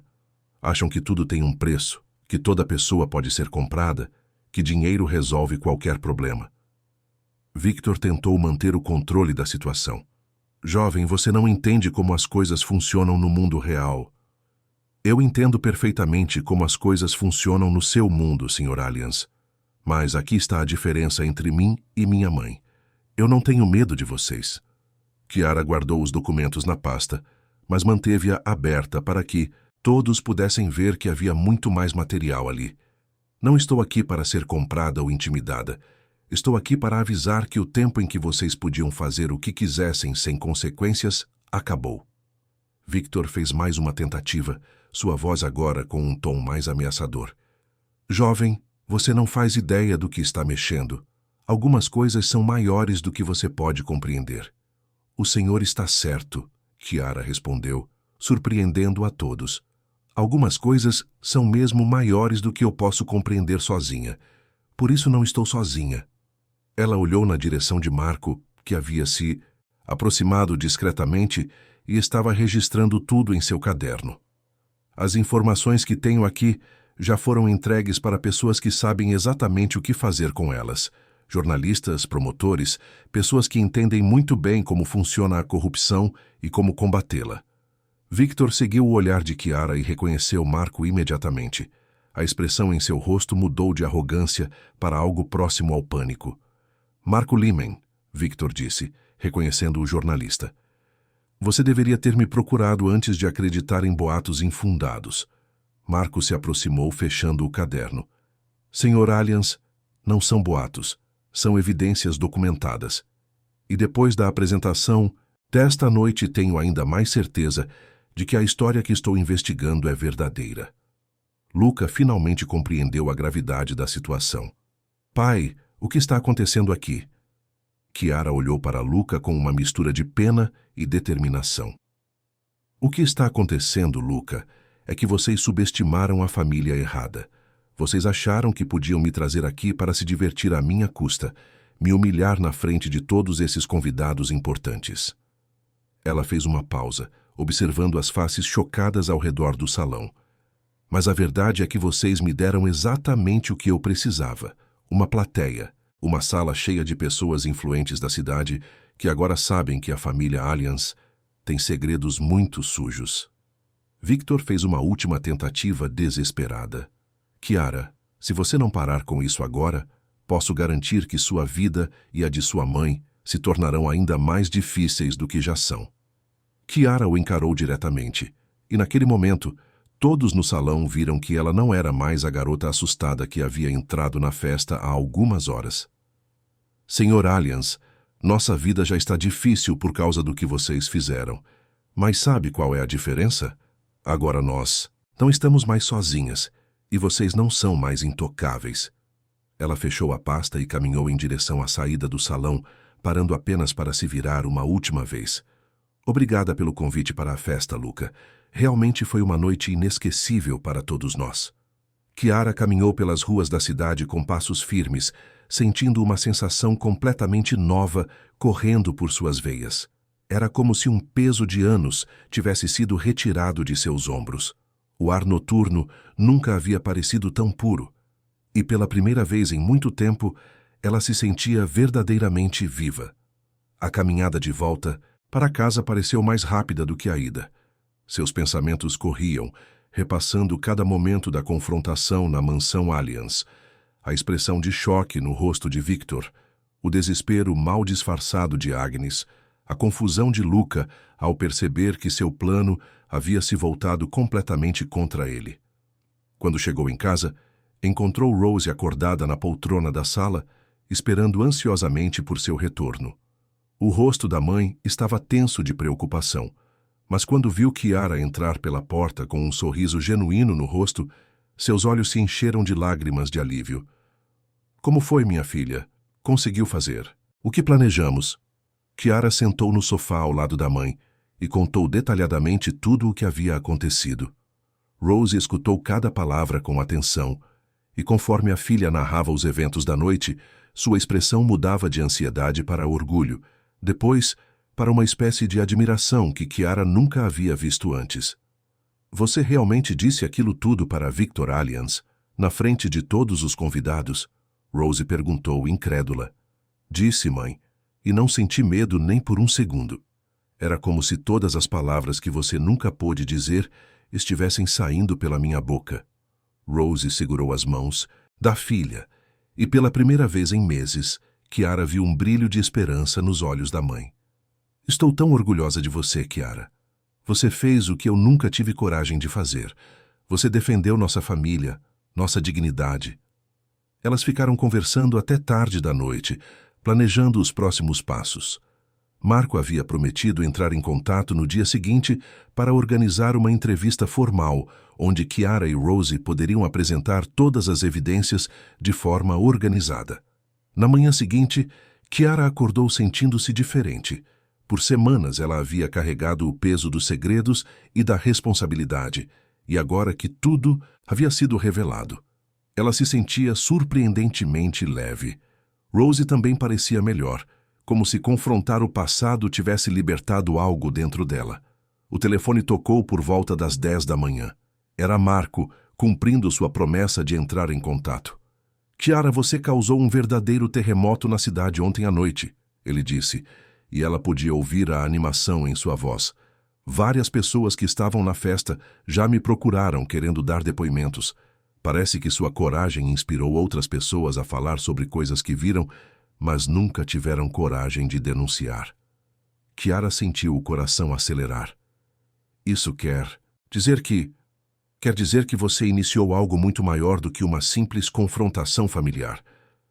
Acham que tudo tem um preço, que toda pessoa pode ser comprada, que dinheiro resolve qualquer problema. Victor tentou manter o controle da situação. Jovem, você não entende como as coisas funcionam no mundo real. Eu entendo perfeitamente como as coisas funcionam no seu mundo, Sr. Alliance. Mas aqui está a diferença entre mim e minha mãe. Eu não tenho medo de vocês. Kiara guardou os documentos na pasta, mas manteve-a aberta para que todos pudessem ver que havia muito mais material ali. Não estou aqui para ser comprada ou intimidada. Estou aqui para avisar que o tempo em que vocês podiam fazer o que quisessem sem consequências acabou. Victor fez mais uma tentativa, sua voz agora com um tom mais ameaçador. Jovem, você não faz ideia do que está mexendo. Algumas coisas são maiores do que você pode compreender. O senhor está certo, Kiara respondeu, surpreendendo a todos. Algumas coisas são mesmo maiores do que eu posso compreender sozinha. Por isso não estou sozinha. Ela olhou na direção de Marco, que havia se aproximado discretamente e estava registrando tudo em seu caderno. As informações que tenho aqui já foram entregues para pessoas que sabem exatamente o que fazer com elas. Jornalistas, promotores, pessoas que entendem muito bem como funciona a corrupção e como combatê-la. Victor seguiu o olhar de Kiara e reconheceu Marco imediatamente. A expressão em seu rosto mudou de arrogância para algo próximo ao pânico. Marco Limen, Victor disse, reconhecendo o jornalista. Você deveria ter me procurado antes de acreditar em boatos infundados. Marco se aproximou, fechando o caderno. Senhor Alliance, não são boatos, são evidências documentadas. E depois da apresentação desta noite tenho ainda mais certeza de que a história que estou investigando é verdadeira. Luca finalmente compreendeu a gravidade da situação. Pai, o que está acontecendo aqui? Kiara olhou para Luca com uma mistura de pena e determinação. O que está acontecendo, Luca, é que vocês subestimaram a família errada. Vocês acharam que podiam me trazer aqui para se divertir à minha custa, me humilhar na frente de todos esses convidados importantes. Ela fez uma pausa, observando as faces chocadas ao redor do salão. Mas a verdade é que vocês me deram exatamente o que eu precisava. Uma plateia, uma sala cheia de pessoas influentes da cidade que agora sabem que a família Alliance tem segredos muito sujos. Victor fez uma última tentativa desesperada. Kiara, se você não parar com isso agora, posso garantir que sua vida e a de sua mãe se tornarão ainda mais difíceis do que já são. Kiara o encarou diretamente, e naquele momento, todos no salão viram que ela não era mais a garota assustada que havia entrado na festa há algumas horas. Senhor Alliance, nossa vida já está difícil por causa do que vocês fizeram. Mas sabe qual é a diferença? Agora nós não estamos mais sozinhas, e vocês não são mais intocáveis. Ela fechou a pasta e caminhou em direção à saída do salão, parando apenas para se virar uma última vez. Obrigada pelo convite para a festa, Luca. Realmente foi uma noite inesquecível para todos nós. Kiara caminhou pelas ruas da cidade com passos firmes, sentindo uma sensação completamente nova correndo por suas veias. Era como se um peso de anos tivesse sido retirado de seus ombros. O ar noturno nunca havia parecido tão puro. E pela primeira vez em muito tempo, ela se sentia verdadeiramente viva. A caminhada de volta para casa pareceu mais rápida do que a ida. Seus pensamentos corriam, repassando cada momento da confrontação na mansão Alliance, a expressão de choque no rosto de Victor, O desespero mal disfarçado de Agnes, a confusão de Luca ao perceber que seu plano havia se voltado completamente contra ele. Quando chegou em casa, encontrou Rose acordada na poltrona da sala, esperando ansiosamente por seu retorno. O rosto da mãe estava tenso de preocupação, mas quando viu Chiara entrar pela porta com um sorriso genuíno no rosto, seus olhos se encheram de lágrimas de alívio. Como foi, minha filha? Conseguiu fazer? O que planejamos? Chiara sentou no sofá ao lado da mãe e contou detalhadamente tudo o que havia acontecido. Rose escutou cada palavra com atenção, e conforme a filha narrava os eventos da noite, sua expressão mudava de ansiedade para orgulho, depois para uma espécie de admiração que Chiara nunca havia visto antes. Você realmente disse aquilo tudo para Victor Allianz, na frente de todos os convidados? Rose perguntou, incrédula. Disse, mãe, e não senti medo nem por um segundo. Era como se todas as palavras que você nunca pôde dizer estivessem saindo pela minha boca. Rose segurou as mãos da filha, e pela primeira vez em meses, Chiara viu um brilho de esperança nos olhos da mãe. Estou tão orgulhosa de você, Chiara. Você fez o que eu nunca tive coragem de fazer. Você defendeu nossa família, nossa dignidade. Elas ficaram conversando até tarde da noite, planejando os próximos passos. Marco havia prometido entrar em contato no dia seguinte para organizar uma entrevista formal, onde Chiara e Rose poderiam apresentar todas as evidências de forma organizada. Na manhã seguinte, Chiara acordou sentindo-se diferente. Por semanas ela havia carregado o peso dos segredos e da responsabilidade, e agora que tudo havia sido revelado, ela se sentia surpreendentemente leve. Rose também parecia melhor, como se confrontar o passado tivesse libertado algo dentro dela. O telefone tocou por volta das 10 da manhã. Era Marco, cumprindo sua promessa de entrar em contato. Chiara, você causou um verdadeiro terremoto na cidade ontem à noite, ele disse, e ela podia ouvir a animação em sua voz. Várias pessoas que estavam na festa já me procuraram querendo dar depoimentos. Parece que sua coragem inspirou outras pessoas a falar sobre coisas que viram, mas nunca tiveram coragem de denunciar. Chiara sentiu o coração acelerar. Isso quer dizer que você iniciou algo muito maior do que uma simples confrontação familiar.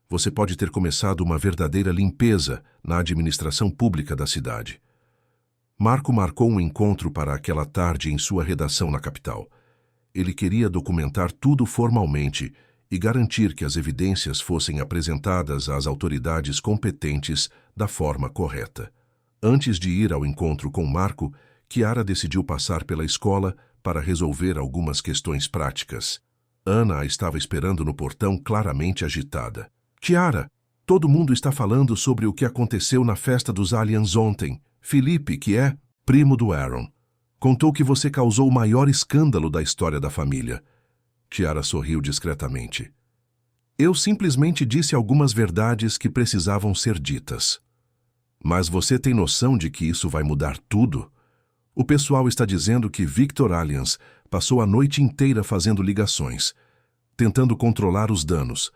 Você pode ter começado uma verdadeira limpeza na administração pública da cidade. Marco marcou um encontro para aquela tarde em sua redação na capital. Ele queria documentar tudo formalmente e garantir que as evidências fossem apresentadas às autoridades competentes da forma correta. Antes de ir ao encontro com Marco, Chiara decidiu passar pela escola para resolver algumas questões práticas. Ana a estava esperando no portão, claramente agitada. Chiara, todo mundo está falando sobre o que aconteceu na festa dos Allianz ontem. Felipe, que é primo do Aaron, contou que você causou o maior escândalo da história da família. Chiara sorriu discretamente. Eu simplesmente disse algumas verdades que precisavam ser ditas. Mas você tem noção de que isso vai mudar tudo? O pessoal está dizendo que Victor Allianz passou a noite inteira fazendo ligações, tentando controlar os danos,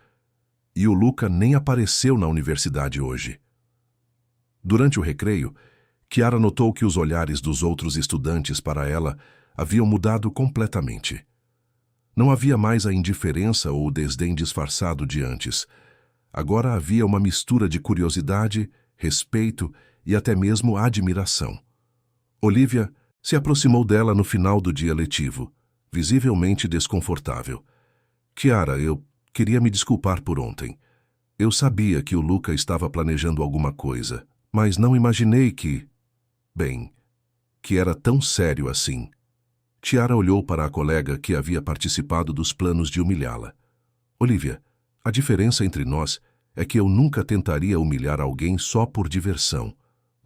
e o Luca nem apareceu na universidade hoje. Durante o recreio, Chiara notou que os olhares dos outros estudantes para ela haviam mudado completamente. Não havia mais a indiferença ou o desdém disfarçado de antes. Agora havia uma mistura de curiosidade, respeito e até mesmo admiração. Olivia se aproximou dela no final do dia letivo, visivelmente desconfortável. Chiara, eu queria me desculpar por ontem. Eu sabia que o Luca estava planejando alguma coisa, mas não imaginei que era tão sério assim. Chiara olhou para a colega que havia participado dos planos de humilhá-la. Olivia, a diferença entre nós é que eu nunca tentaria humilhar alguém só por diversão.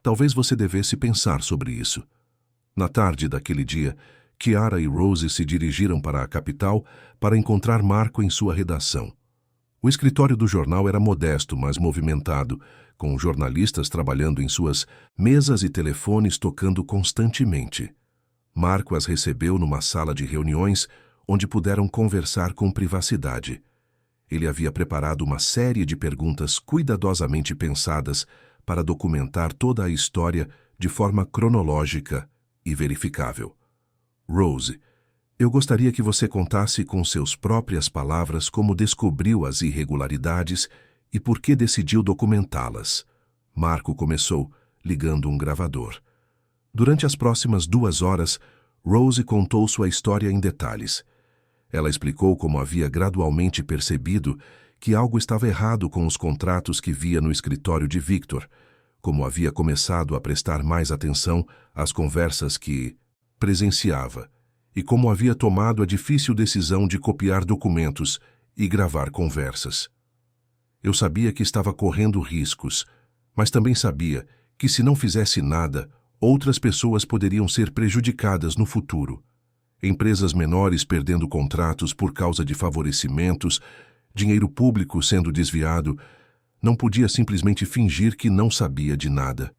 Talvez você devesse pensar sobre isso. Na tarde daquele dia, Chiara e Rose se dirigiram para a capital para encontrar Marco em sua redação. O escritório do jornal era modesto, mas movimentado, com jornalistas trabalhando em suas mesas e telefones tocando constantemente. Marco as recebeu numa sala de reuniões onde puderam conversar com privacidade. Ele havia preparado uma série de perguntas cuidadosamente pensadas para documentar toda a história de forma cronológica e verificável. Rose, eu gostaria que você contasse com seus próprias palavras como descobriu as irregularidades e por que decidiu documentá-las. Marco começou, ligando um gravador. Durante as próximas 2 horas, Rose contou sua história em detalhes. Ela explicou como havia gradualmente percebido que algo estava errado com os contratos que via no escritório de Victor, como havia começado a prestar mais atenção às conversas que presenciava, e como havia tomado a difícil decisão de copiar documentos e gravar conversas. Eu sabia que estava correndo riscos, mas também sabia que se não fizesse nada, outras pessoas poderiam ser prejudicadas no futuro. Empresas menores perdendo contratos por causa de favorecimentos, dinheiro público sendo desviado. Não podia simplesmente fingir que não sabia de nada.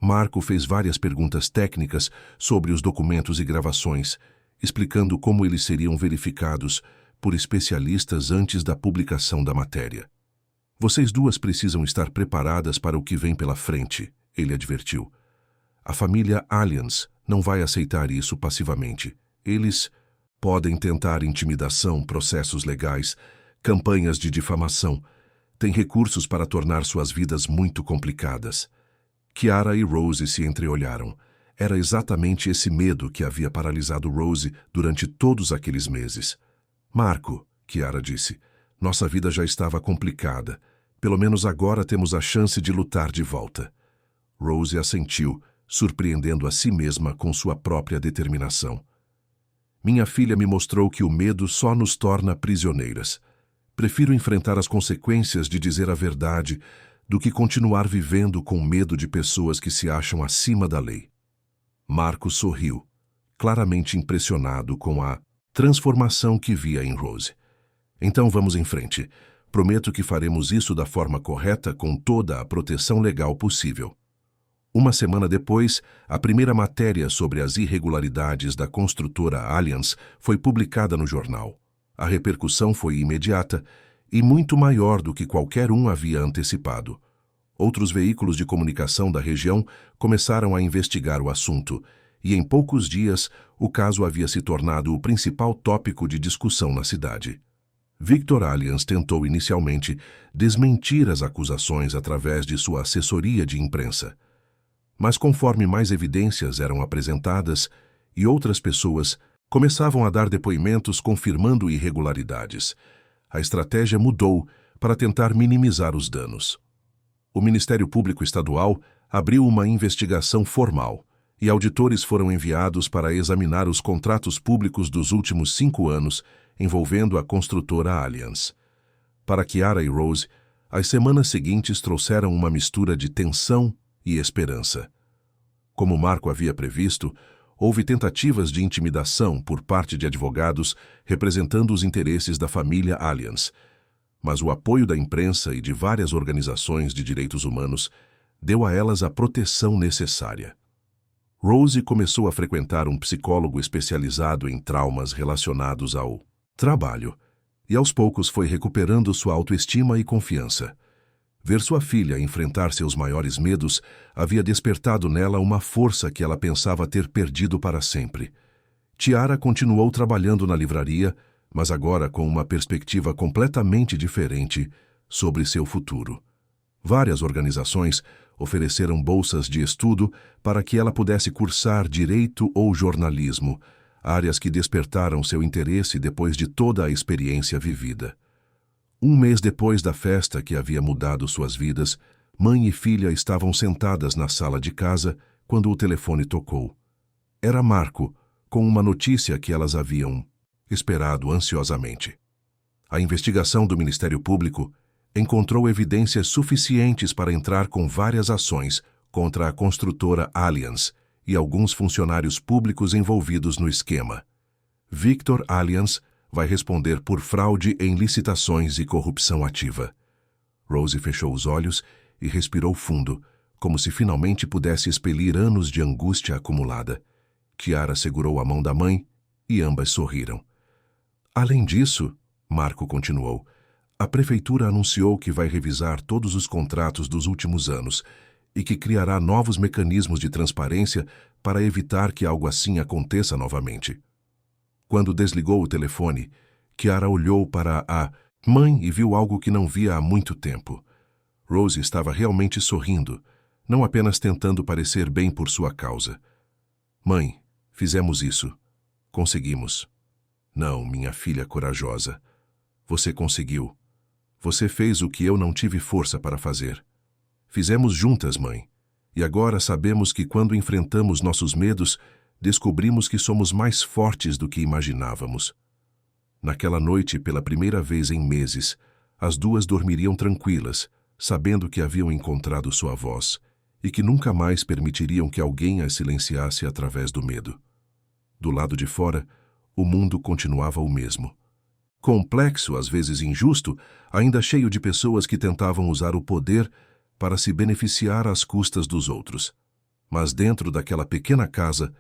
Marco fez várias perguntas técnicas sobre os documentos e gravações, explicando como eles seriam verificados por especialistas antes da publicação da matéria. Vocês duas precisam estar preparadas para o que vem pela frente, ele advertiu. A família Allians não vai aceitar isso passivamente. Eles podem tentar intimidação, processos legais, campanhas de difamação. Têm recursos para tornar suas vidas muito complicadas. Chiara e Rose se entreolharam. Era exatamente esse medo que havia paralisado Rose durante todos aqueles meses. Marco, Chiara disse, nossa vida já estava complicada. Pelo menos agora temos a chance de lutar de volta. Rose assentiu, surpreendendo a si mesma com sua própria determinação. Minha filha me mostrou que o medo só nos torna prisioneiras. Prefiro enfrentar as consequências de dizer a verdade do que continuar vivendo com medo de pessoas que se acham acima da lei. Marco sorriu, claramente impressionado com a transformação que via em Rose. Então vamos em frente. Prometo que faremos isso da forma correta com toda a proteção legal possível. 1 semana depois, a primeira matéria sobre as irregularidades da construtora Allians foi publicada no jornal. A repercussão foi imediata e muito maior do que qualquer um havia antecipado. Outros veículos de comunicação da região começaram a investigar o assunto, e em poucos dias o caso havia se tornado o principal tópico de discussão na cidade. Victor Allians tentou inicialmente desmentir as acusações através de sua assessoria de imprensa. Mas conforme mais evidências eram apresentadas e outras pessoas começavam a dar depoimentos confirmando irregularidades, a estratégia mudou para tentar minimizar os danos. O Ministério Público Estadual abriu uma investigação formal e auditores foram enviados para examinar os contratos públicos dos últimos 5 anos envolvendo a construtora Allians. Para Chiara e Rose, as semanas seguintes trouxeram uma mistura de tensão e esperança. Como Marco havia previsto, houve tentativas de intimidação por parte de advogados representando os interesses da família Allians, mas o apoio da imprensa e de várias organizações de direitos humanos deu a elas a proteção necessária. Rose começou a frequentar um psicólogo especializado em traumas relacionados ao trabalho e aos poucos foi recuperando sua autoestima e confiança. Ver sua filha enfrentar seus maiores medos havia despertado nela uma força que ela pensava ter perdido para sempre. Chiara continuou trabalhando na livraria, mas agora com uma perspectiva completamente diferente sobre seu futuro. Várias organizações ofereceram bolsas de estudo para que ela pudesse cursar direito ou jornalismo, áreas que despertaram seu interesse depois de toda a experiência vivida. 1 mês depois da festa que havia mudado suas vidas, mãe e filha estavam sentadas na sala de casa quando o telefone tocou. Era Marco, com uma notícia que elas haviam esperado ansiosamente. A investigação do Ministério Público encontrou evidências suficientes para entrar com várias ações contra a construtora Allians e alguns funcionários públicos envolvidos no esquema. Victor Allians vai responder por fraude em licitações e corrupção ativa. Rose fechou os olhos e respirou fundo, como se finalmente pudesse expelir anos de angústia acumulada. Chiara segurou a mão da mãe e ambas sorriram. Além disso, Marco continuou, A prefeitura anunciou que vai revisar todos os contratos dos últimos anos e que criará novos mecanismos de transparência para evitar que algo assim aconteça novamente. Quando desligou o telefone, Chiara olhou para a mãe e viu algo que não via há muito tempo. Rose estava realmente sorrindo, não apenas tentando parecer bem por sua causa. Mãe, fizemos isso. Conseguimos. Não, minha filha corajosa. Você conseguiu. Você fez o que eu não tive força para fazer. Fizemos juntas, mãe. E agora sabemos que quando enfrentamos nossos medos, descobrimos que somos mais fortes do que imaginávamos. Naquela noite, pela primeira vez em meses, as duas dormiriam tranquilas, sabendo que haviam encontrado sua voz e que nunca mais permitiriam que alguém as silenciasse através do medo. Do lado de fora, o mundo continuava o mesmo. Complexo, às vezes injusto, ainda cheio de pessoas que tentavam usar o poder para se beneficiar às custas dos outros. Mas dentro daquela pequena casa,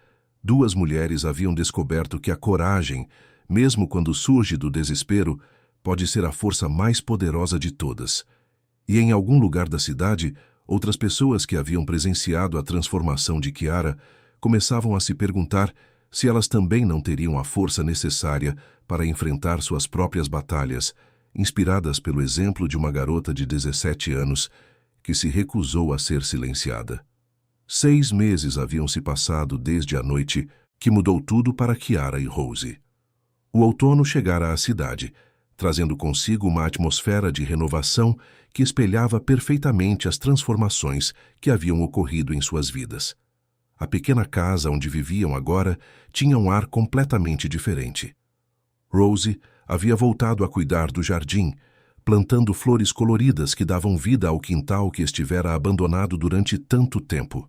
duas mulheres haviam descoberto que a coragem, mesmo quando surge do desespero, pode ser a força mais poderosa de todas. E em algum lugar da cidade, outras pessoas que haviam presenciado a transformação de Chiara começavam a se perguntar se elas também não teriam a força necessária para enfrentar suas próprias batalhas, inspiradas pelo exemplo de uma garota de 17 anos que se recusou a ser silenciada. 6 meses haviam se passado desde a noite que mudou tudo para Chiara e Rose. O outono chegara à cidade, trazendo consigo uma atmosfera de renovação que espelhava perfeitamente as transformações que haviam ocorrido em suas vidas. A pequena casa onde viviam agora tinha um ar completamente diferente. Rose havia voltado a cuidar do jardim, plantando flores coloridas que davam vida ao quintal que estivera abandonado durante tanto tempo.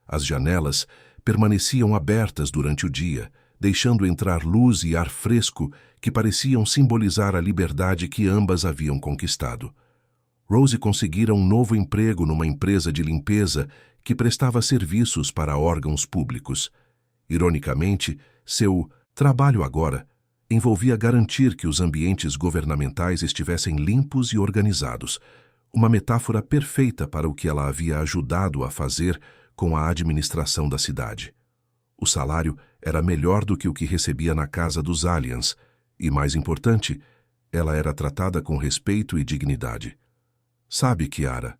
As janelas permaneciam abertas durante o dia, deixando entrar luz e ar fresco que pareciam simbolizar a liberdade que ambas haviam conquistado. Rose conseguira um novo emprego numa empresa de limpeza que prestava serviços para órgãos públicos. Ironicamente, seu trabalho agora envolvia garantir que os ambientes governamentais estivessem limpos e organizados, uma metáfora perfeita para o que ela havia ajudado a fazer com a administração da cidade. O salário era melhor do que o que recebia na casa dos Aliens, e, mais importante, ela era tratada com respeito e dignidade. Sabe, Chiara,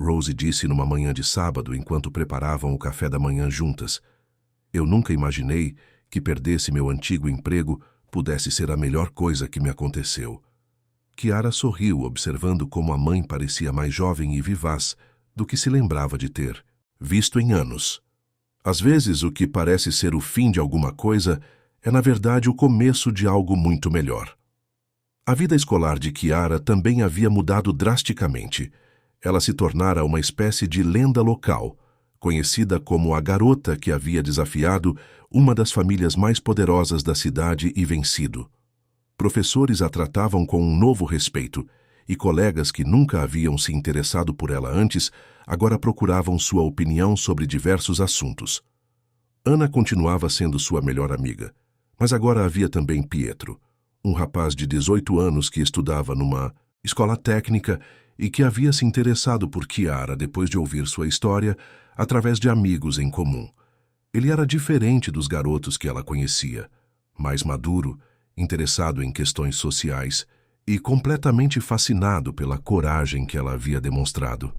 Rose disse numa manhã de sábado enquanto preparavam o café da manhã juntas, eu nunca imaginei que perdesse meu antigo emprego pudesse ser a melhor coisa que me aconteceu. Chiara sorriu, observando como a mãe parecia mais jovem e vivaz do que se lembrava de ter visto em anos. Às vezes, o que parece ser o fim de alguma coisa é, na verdade, o começo de algo muito melhor. A vida escolar de Chiara também havia mudado drasticamente. Ela se tornara uma espécie de lenda local, conhecida como a garota que havia desafiado uma das famílias mais poderosas da cidade e vencido. Professores a tratavam com um novo respeito, e colegas que nunca haviam se interessado por ela antes agora procuravam sua opinião sobre diversos assuntos. Ana continuava sendo sua melhor amiga, mas agora havia também Pietro, um rapaz de 18 anos que estudava numa escola técnica e que havia se interessado por Chiara depois de ouvir sua história através de amigos em comum. Ele era diferente dos garotos que ela conhecia, mais maduro, interessado em questões sociais e completamente fascinado pela coragem que ela havia demonstrado.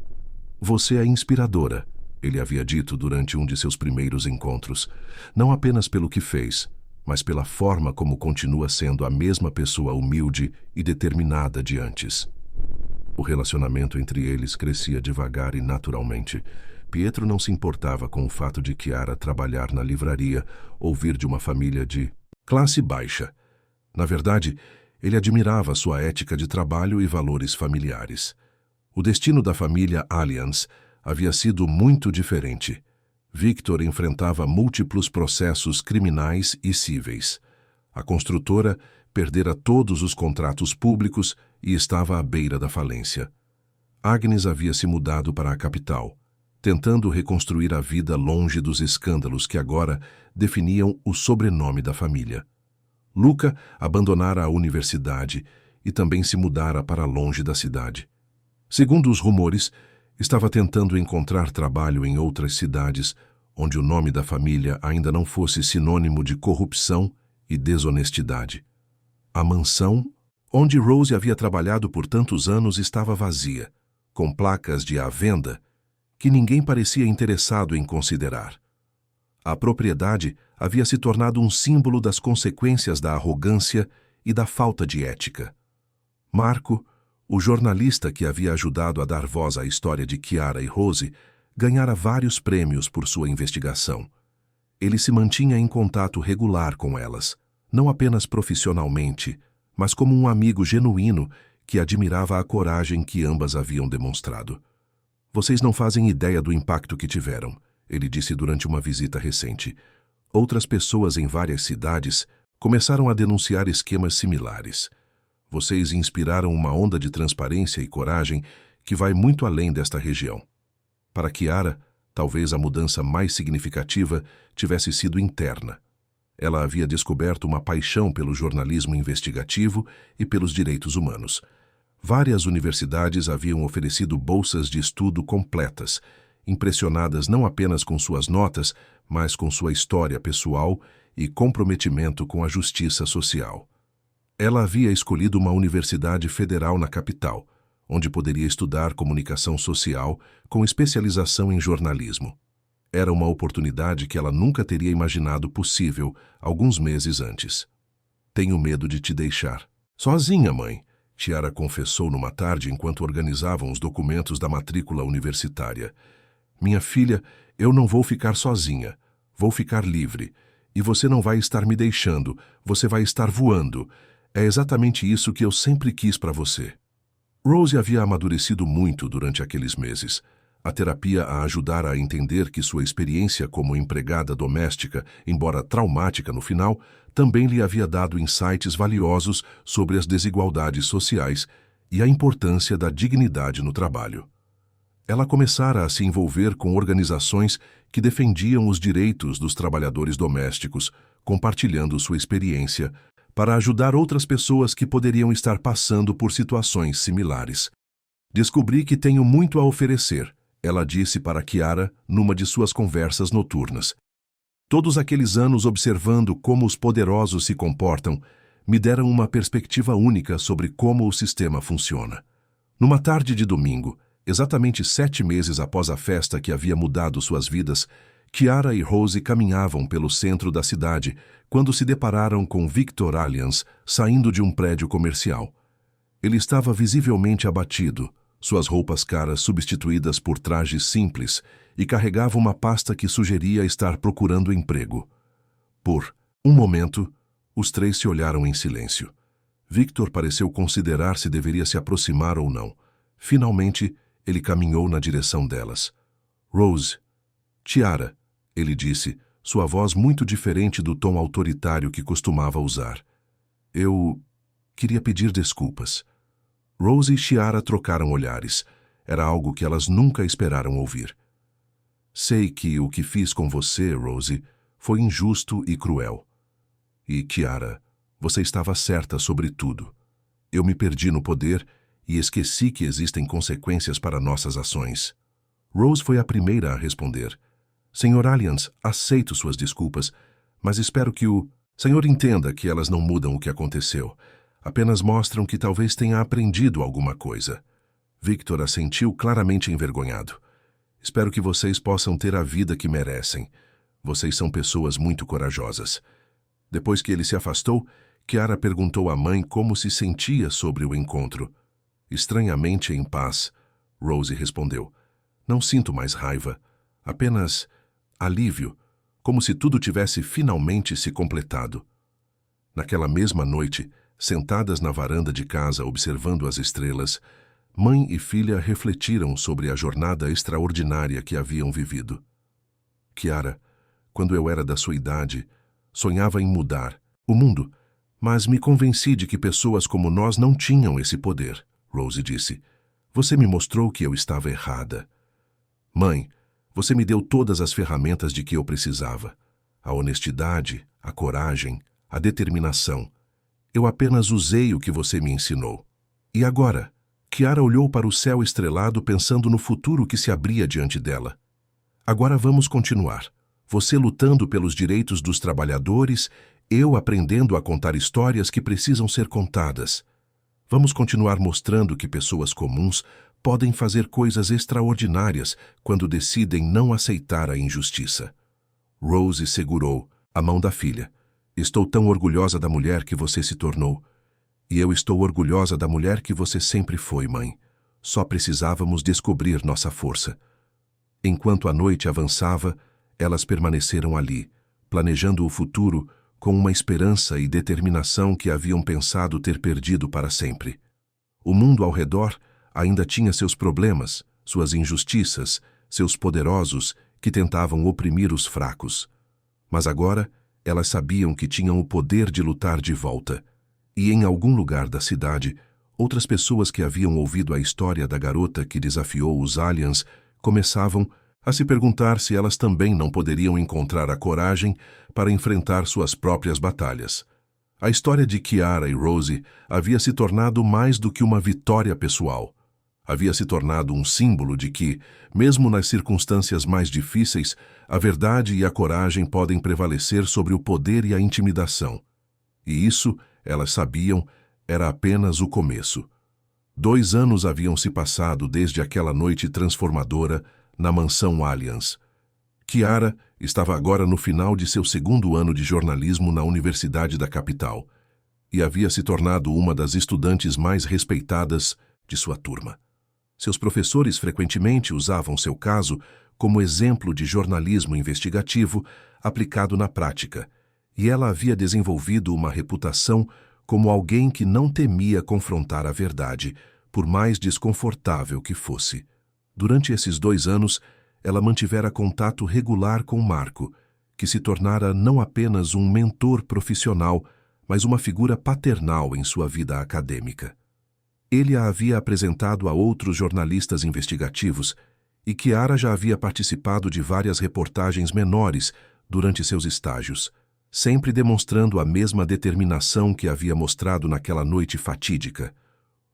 Você é inspiradora, ele havia dito durante um de seus primeiros encontros, não apenas pelo que fez, mas pela forma como continua sendo a mesma pessoa humilde e determinada de antes. O relacionamento entre eles crescia devagar e naturalmente. Pietro não se importava com o fato de Chiara trabalhar na livraria ou vir de uma família de classe baixa. Na verdade, ele admirava sua ética de trabalho e valores familiares. O destino da família Aliens havia sido muito diferente. Victor enfrentava múltiplos processos criminais e cíveis. A construtora perdera todos os contratos públicos e estava à beira da falência. Agnes havia se mudado para a capital, tentando reconstruir a vida longe dos escândalos que agora definiam o sobrenome da família. Luca abandonara a universidade e também se mudara para longe da cidade. Segundo os rumores, estava tentando encontrar trabalho em outras cidades, onde o nome da família ainda não fosse sinônimo de corrupção e desonestidade. A mansão, onde Rose havia trabalhado por tantos anos, estava vazia, com placas de à venda que ninguém parecia interessado em considerar. A propriedade havia se tornado um símbolo das consequências da arrogância e da falta de ética. Marco, o jornalista que havia ajudado a dar voz à história de Chiara e Rose, ganhara vários prêmios por sua investigação. Ele se mantinha em contato regular com elas, não apenas profissionalmente, mas como um amigo genuíno que admirava a coragem que ambas haviam demonstrado. Vocês não fazem ideia do impacto que tiveram, ele disse durante uma visita recente. Outras pessoas em várias cidades começaram a denunciar esquemas similares. Vocês inspiraram uma onda de transparência e coragem que vai muito além desta região. Para Chiara, talvez a mudança mais significativa tivesse sido interna. Ela havia descoberto uma paixão pelo jornalismo investigativo e pelos direitos humanos. Várias universidades haviam oferecido bolsas de estudo completas, impressionadas não apenas com suas notas, mas com sua história pessoal e comprometimento com a justiça social. Ela havia escolhido uma universidade federal na capital, onde poderia estudar comunicação social com especialização em jornalismo. Era uma oportunidade que ela nunca teria imaginado possível alguns meses antes. Tenho medo de te deixar. Sozinha, mãe, Chiara confessou numa tarde enquanto organizavam os documentos da matrícula universitária. Minha filha, eu não vou ficar sozinha. Vou ficar livre. E você não vai estar me deixando. Você vai estar voando. É exatamente isso que eu sempre quis para você. Rose havia amadurecido muito durante aqueles meses. A terapia a ajudara a entender que sua experiência como empregada doméstica, embora traumática no final, também lhe havia dado insights valiosos sobre as desigualdades sociais e a importância da dignidade no trabalho. Ela começara a se envolver com organizações que defendiam os direitos dos trabalhadores domésticos, compartilhando sua experiência para ajudar outras pessoas que poderiam estar passando por situações similares. Descobri que tenho muito a oferecer, ela disse para Chiara numa de suas conversas noturnas. Todos aqueles anos observando como os poderosos se comportam me deram uma perspectiva única sobre como o sistema funciona. Numa tarde de domingo, exatamente 7 meses após a festa que havia mudado suas vidas, Chiara e Rose caminhavam pelo centro da cidade quando se depararam com Victor Allianz saindo de um prédio comercial. Ele estava visivelmente abatido, suas roupas caras substituídas por trajes simples, e carregava uma pasta que sugeria estar procurando emprego. Por um momento, os três se olharam em silêncio. Victor pareceu considerar se deveria se aproximar ou não. Finalmente, ele caminhou na direção delas. Rose, Chiara, ele disse, sua voz muito diferente do tom autoritário que costumava usar. Eu queria pedir desculpas. Rose e Chiara trocaram olhares. Era algo que elas nunca esperaram ouvir. Sei que o que fiz com você, Rose, foi injusto e cruel. E, Chiara, você estava certa sobre tudo. Eu me perdi no poder e esqueci que existem consequências para nossas ações. Rose foi a primeira a responder. Senhor Allianz, aceito suas desculpas, mas espero que o senhor entenda que elas não mudam o que aconteceu. Apenas mostram que talvez tenha aprendido alguma coisa. Victor assentiu claramente envergonhado. Espero que vocês possam ter a vida que merecem. Vocês são pessoas muito corajosas. Depois que ele se afastou, Chiara perguntou à mãe como se sentia sobre o encontro. Estranhamente em paz, Rose respondeu. Não sinto mais raiva, apenas alívio, como se tudo tivesse finalmente se completado. Naquela mesma noite, sentadas na varanda de casa observando as estrelas, mãe e filha refletiram sobre a jornada extraordinária que haviam vivido. Chiara, quando eu era da sua idade, sonhava em mudar o mundo, mas me convenci de que pessoas como nós não tinham esse poder, Rose disse. Você me mostrou que eu estava errada. Mãe, você me deu todas as ferramentas de que eu precisava. A honestidade, a coragem, a determinação. Eu apenas usei o que você me ensinou. E agora? Kiara olhou para o céu estrelado pensando no futuro que se abria diante dela. Agora vamos continuar. Você lutando pelos direitos dos trabalhadores, eu aprendendo a contar histórias que precisam ser contadas. Vamos continuar mostrando que pessoas comuns podem fazer coisas extraordinárias quando decidem não aceitar a injustiça. Rose segurou a mão da filha. Estou tão orgulhosa da mulher que você se tornou. E eu estou orgulhosa da mulher que você sempre foi, mãe. Só precisávamos descobrir nossa força. Enquanto a noite avançava, elas permaneceram ali, planejando o futuro com uma esperança e determinação que haviam pensado ter perdido para sempre. O mundo ao redor ainda tinha seus problemas, suas injustiças, seus poderosos que tentavam oprimir os fracos. Mas agora, elas sabiam que tinham o poder de lutar de volta. E em algum lugar da cidade, outras pessoas que haviam ouvido a história da garota que desafiou os aliens começavam a se perguntar se elas também não poderiam encontrar a coragem para enfrentar suas próprias batalhas. A história de Kiara e Rose havia se tornado mais do que uma vitória pessoal. Havia se tornado um símbolo de que, mesmo nas circunstâncias mais difíceis, a verdade e a coragem podem prevalecer sobre o poder e a intimidação. E isso, elas sabiam, era apenas o começo. 2 anos haviam se passado desde aquela noite transformadora na mansão Allianz. Kiara estava agora no final de seu 2º ano de jornalismo na Universidade da capital e havia se tornado uma das estudantes mais respeitadas de sua turma. Seus professores frequentemente usavam seu caso como exemplo de jornalismo investigativo aplicado na prática, e ela havia desenvolvido uma reputação como alguém que não temia confrontar a verdade, por mais desconfortável que fosse. Durante esses 2 anos, ela mantivera contato regular com Marco, que se tornara não apenas um mentor profissional, mas uma figura paternal em sua vida acadêmica. Ele a havia apresentado a outros jornalistas investigativos e Kiara já havia participado de várias reportagens menores durante seus estágios, sempre demonstrando a mesma determinação que havia mostrado naquela noite fatídica.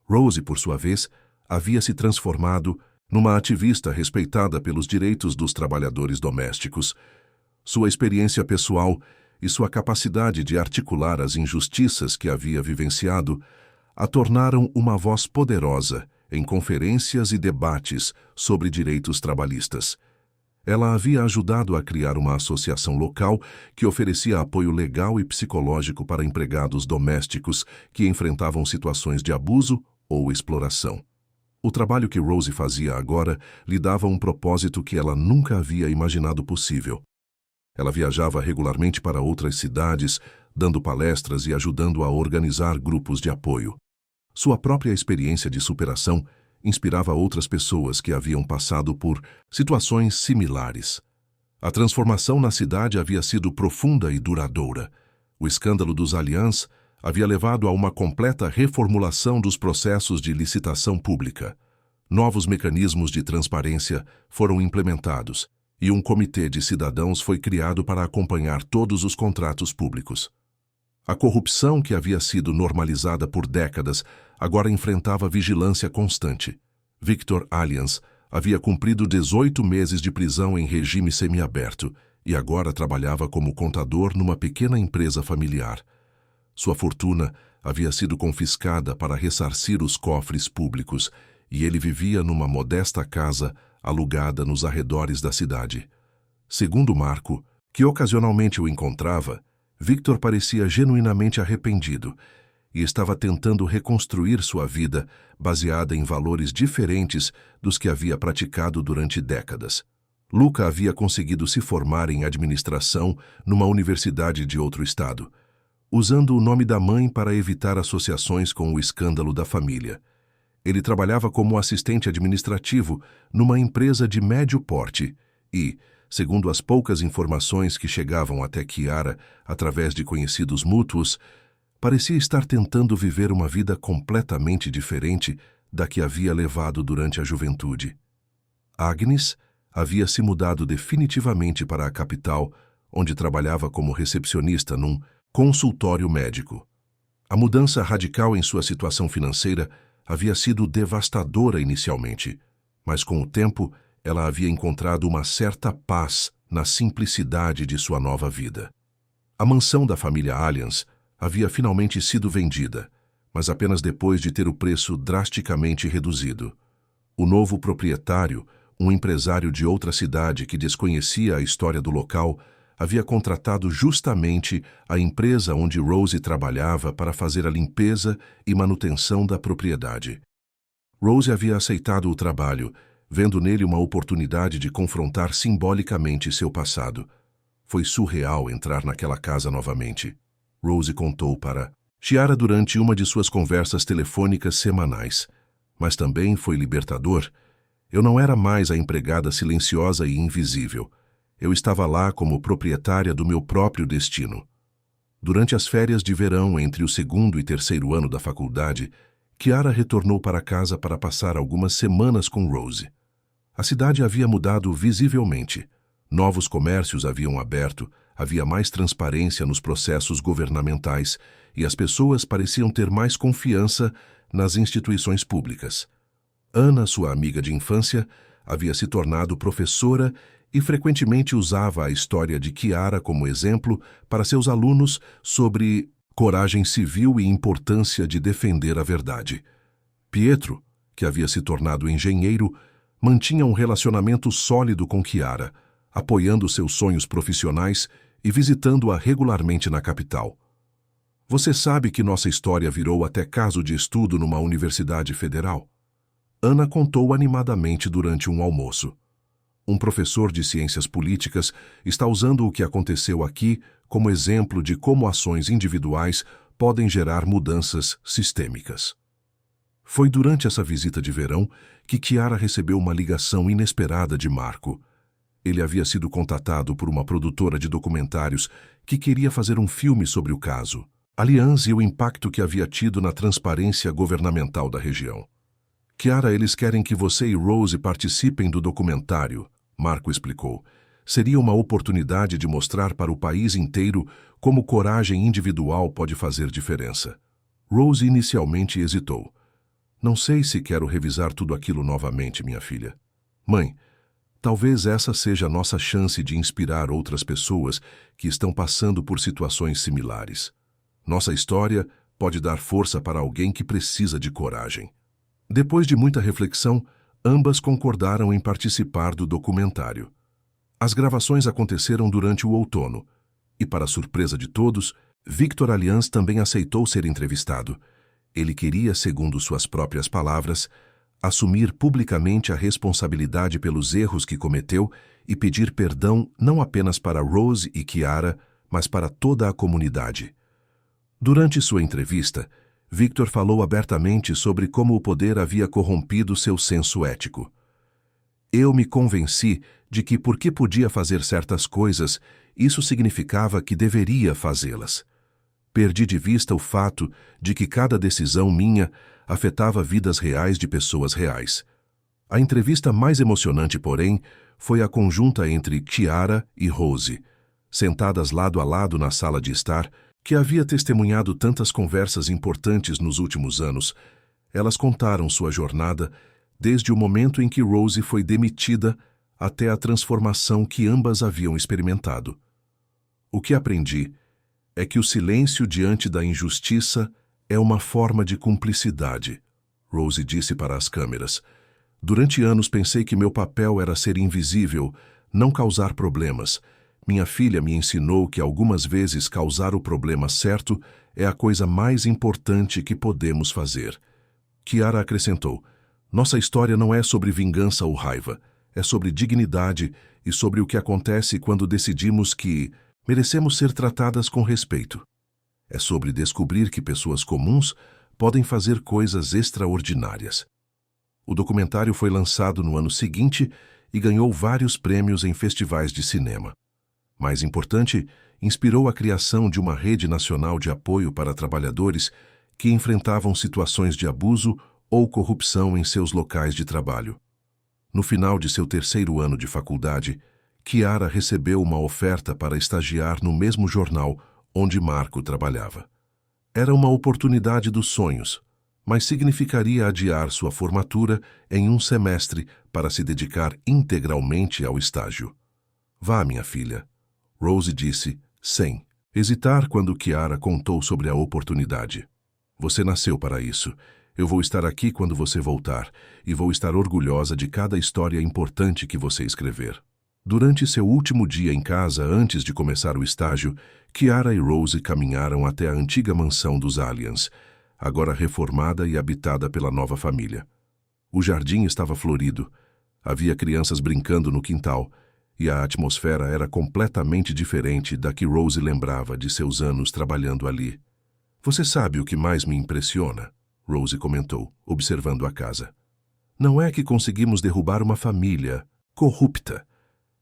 Rose, por sua vez, havia se transformado numa ativista respeitada pelos direitos dos trabalhadores domésticos. Sua experiência pessoal e sua capacidade de articular as injustiças que havia vivenciado a tornaram uma voz poderosa em conferências e debates sobre direitos trabalhistas. Ela havia ajudado a criar uma associação local que oferecia apoio legal e psicológico para empregados domésticos que enfrentavam situações de abuso ou exploração. O trabalho que Rose fazia agora lhe dava um propósito que ela nunca havia imaginado possível. Ela viajava regularmente para outras cidades, dando palestras e ajudando a organizar grupos de apoio. Sua própria experiência de superação inspirava outras pessoas que haviam passado por situações similares. A transformação na cidade havia sido profunda e duradoura. O escândalo dos Allianz havia levado a uma completa reformulação dos processos de licitação pública. Novos mecanismos de transparência foram implementados e um comitê de cidadãos foi criado para acompanhar todos os contratos públicos. A corrupção que havia sido normalizada por décadas agora enfrentava vigilância constante. Victor Allianz havia cumprido 18 meses de prisão em regime semiaberto e agora trabalhava como contador numa pequena empresa familiar. Sua fortuna havia sido confiscada para ressarcir os cofres públicos e ele vivia numa modesta casa alugada nos arredores da cidade. Segundo Marco, que ocasionalmente o encontrava, Victor parecia genuinamente arrependido e estava tentando reconstruir sua vida baseada em valores diferentes dos que havia praticado durante décadas. Luca havia conseguido se formar em administração numa universidade de outro estado, usando o nome da mãe para evitar associações com o escândalo da família. Ele trabalhava como assistente administrativo numa empresa de médio porte e, segundo as poucas informações que chegavam até Kiara através de conhecidos mútuos, parecia estar tentando viver uma vida completamente diferente da que havia levado durante a juventude. Agnes havia se mudado definitivamente para a capital, onde trabalhava como recepcionista num consultório médico. A mudança radical em sua situação financeira havia sido devastadora inicialmente, mas com o tempo ela havia encontrado uma certa paz na simplicidade de sua nova vida. A mansão da família Allianz havia finalmente sido vendida, mas apenas depois de ter o preço drasticamente reduzido. O novo proprietário, um empresário de outra cidade que desconhecia a história do local, havia contratado justamente a empresa onde Rose trabalhava para fazer a limpeza e manutenção da propriedade. Rose havia aceitado o trabalho, vendo nele uma oportunidade de confrontar simbolicamente seu passado. Foi surreal entrar naquela casa novamente. Rose contou para Chiara durante uma de suas conversas telefônicas semanais. Mas também foi libertador. Eu não era mais a empregada silenciosa e invisível. Eu estava lá como proprietária do meu próprio destino. Durante as férias de verão entre o segundo e terceiro ano da faculdade, Chiara retornou para casa para passar algumas semanas com Rose. A cidade havia mudado visivelmente. Novos comércios haviam aberto, havia mais transparência nos processos governamentais e as pessoas pareciam ter mais confiança nas instituições públicas. Ana, sua amiga de infância, havia se tornado professora e frequentemente usava a história de Chiara como exemplo para seus alunos sobre coragem civil e importância de defender a verdade. Pietro, que havia se tornado engenheiro, mantinha um relacionamento sólido com Chiara, apoiando seus sonhos profissionais e visitando-a regularmente na capital. Você sabe que nossa história virou até caso de estudo numa universidade federal? Ana contou animadamente durante um almoço. Um professor de ciências políticas está usando o que aconteceu aqui como exemplo de como ações individuais podem gerar mudanças sistêmicas. Foi durante essa visita de verão que Chiara recebeu uma ligação inesperada de Marco. Ele havia sido contatado por uma produtora de documentários que queria fazer um filme sobre o caso, Allianz e o impacto que havia tido na transparência governamental da região. Chiara, eles querem que você e Rose participem do documentário, Marco explicou. Seria uma oportunidade de mostrar para o país inteiro como coragem individual pode fazer diferença. Rose inicialmente hesitou. Não sei se quero revisar tudo aquilo novamente, minha filha. Mãe, talvez essa seja a nossa chance de inspirar outras pessoas que estão passando por situações similares. Nossa história pode dar força para alguém que precisa de coragem. Depois de muita reflexão, ambas concordaram em participar do documentário. As gravações aconteceram durante o outono, e para surpresa de todos, Victor Allianz também aceitou ser entrevistado. Ele queria, segundo suas próprias palavras, assumir publicamente a responsabilidade pelos erros que cometeu e pedir perdão não apenas para Rose e Chiara, mas para toda a comunidade. Durante sua entrevista, Victor falou abertamente sobre como o poder havia corrompido seu senso ético. Eu me convenci de que porque podia fazer certas coisas, isso significava que deveria fazê-las. Perdi de vista o fato de que cada decisão minha afetava vidas reais de pessoas reais. A entrevista mais emocionante, porém, foi a conjunta entre Chiara e Rose, sentadas lado a lado na sala de estar, que havia testemunhado tantas conversas importantes nos últimos anos. Elas contaram sua jornada desde o momento em que Rose foi demitida até a transformação que ambas haviam experimentado. O que aprendi é que o silêncio diante da injustiça é uma forma de cumplicidade, Rose disse para as câmeras. Durante anos pensei que meu papel era ser invisível, não causar problemas. Minha filha me ensinou que algumas vezes causar o problema certo é a coisa mais importante que podemos fazer. Chiara acrescentou, nossa história não é sobre vingança ou raiva, é sobre dignidade e sobre o que acontece quando decidimos que merecemos ser tratadas com respeito. É sobre descobrir que pessoas comuns podem fazer coisas extraordinárias. O documentário foi lançado no ano seguinte e ganhou vários prêmios em festivais de cinema. Mais importante, inspirou a criação de uma rede nacional de apoio para trabalhadores que enfrentavam situações de abuso ou corrupção em seus locais de trabalho. No final de seu terceiro ano de faculdade, Chiara recebeu uma oferta para estagiar no mesmo jornal onde Marco trabalhava. Era uma oportunidade dos sonhos, mas significaria adiar sua formatura em um semestre para se dedicar integralmente ao estágio. Vá, minha filha, Rose disse, sem hesitar quando Kiara contou sobre a oportunidade. Você nasceu para isso. Eu vou estar aqui quando você voltar e vou estar orgulhosa de cada história importante que você escrever. Durante seu último dia em casa antes de começar o estágio, Kiara e Rose caminharam até a antiga mansão dos Aliens, agora reformada e habitada pela nova família. O jardim estava florido, havia crianças brincando no quintal, e a atmosfera era completamente diferente da que Rose lembrava de seus anos trabalhando ali. Você sabe o que mais me impressiona? Rose comentou, observando a casa. Não é que conseguimos derrubar uma família corrupta,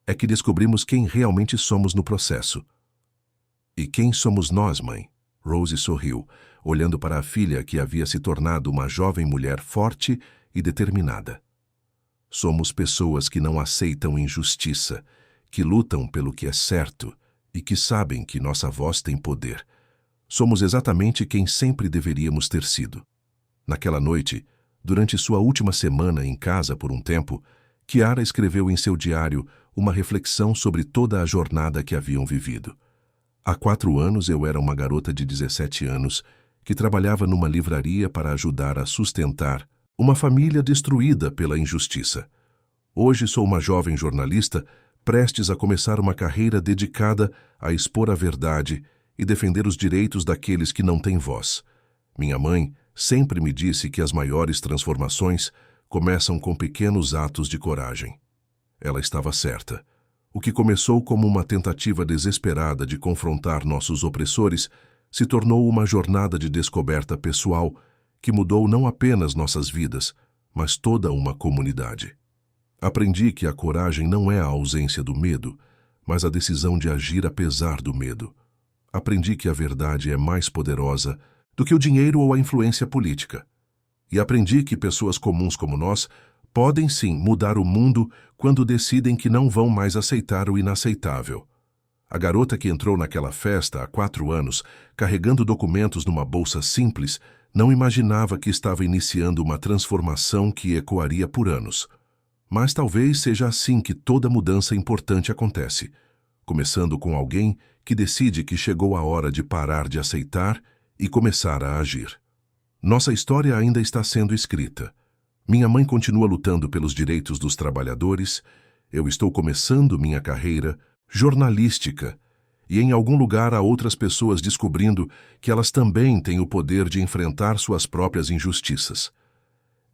é que descobrimos quem realmente somos no processo. E quem somos nós, mãe? Rose sorriu, olhando para a filha que havia se tornado uma jovem mulher forte e determinada. Somos pessoas que não aceitam injustiça, que lutam pelo que é certo e que sabem que nossa voz tem poder. Somos exatamente quem sempre deveríamos ter sido. Naquela noite, durante sua última semana em casa por um tempo, Kiara escreveu em seu diário uma reflexão sobre toda a jornada que haviam vivido. Há 4 anos eu era uma garota de 17 anos que trabalhava numa livraria para ajudar a sustentar uma família destruída pela injustiça. Hoje sou uma jovem jornalista prestes a começar uma carreira dedicada a expor a verdade e defender os direitos daqueles que não têm voz. Minha mãe sempre me disse que as maiores transformações começam com pequenos atos de coragem. Ela estava certa. O que começou como uma tentativa desesperada de confrontar nossos opressores se tornou uma jornada de descoberta pessoal que mudou não apenas nossas vidas, mas toda uma comunidade. Aprendi que a coragem não é a ausência do medo, mas a decisão de agir apesar do medo. Aprendi que a verdade é mais poderosa do que o dinheiro ou a influência política. E aprendi que pessoas comuns como nós podem sim mudar o mundo quando decidem que não vão mais aceitar o inaceitável. A garota que entrou naquela festa há 4 anos, carregando documentos numa bolsa simples, não imaginava que estava iniciando uma transformação que ecoaria por anos. Mas talvez seja assim que toda mudança importante acontece, começando com alguém que decide que chegou a hora de parar de aceitar e começar a agir. Nossa história ainda está sendo escrita. Minha mãe continua lutando pelos direitos dos trabalhadores, eu estou começando minha carreira jornalística e em algum lugar há outras pessoas descobrindo que elas também têm o poder de enfrentar suas próprias injustiças.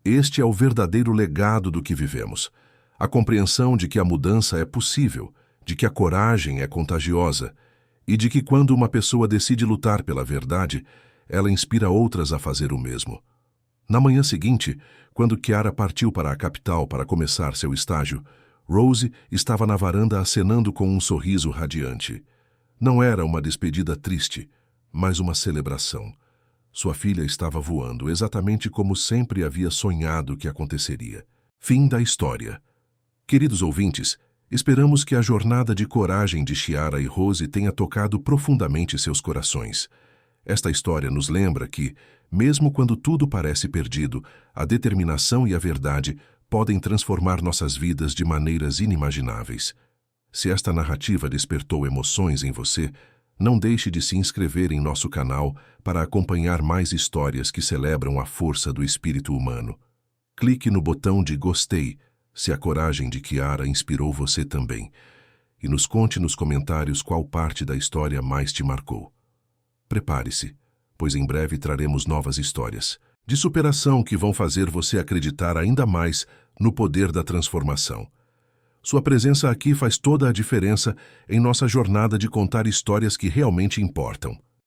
Este é o verdadeiro legado do que vivemos. A compreensão de que a mudança é possível, de que a coragem é contagiosa e de que quando uma pessoa decide lutar pela verdade, ela inspira outras a fazer o mesmo. Na manhã seguinte, quando Kiara partiu para a capital para começar seu estágio, Rose estava na varanda acenando com um sorriso radiante. Não era uma despedida triste, mas uma celebração. Sua filha estava voando, exatamente como sempre havia sonhado que aconteceria. Fim da história. Queridos ouvintes, esperamos que a jornada de coragem de Kiara e Rose tenha tocado profundamente seus corações. Esta história nos lembra que, mesmo quando tudo parece perdido, a determinação e a verdade podem transformar nossas vidas de maneiras inimagináveis. Se esta narrativa despertou emoções em você, não deixe de se inscrever em nosso canal para acompanhar mais histórias que celebram a força do espírito humano. Clique no botão de gostei se a coragem de Kiara inspirou você também, e nos conte nos comentários qual parte da história mais te marcou. Prepare-se, pois em breve traremos novas histórias de superação que vão fazer você acreditar ainda mais no poder da transformação. Sua presença aqui faz toda a diferença em nossa jornada de contar histórias que realmente importam.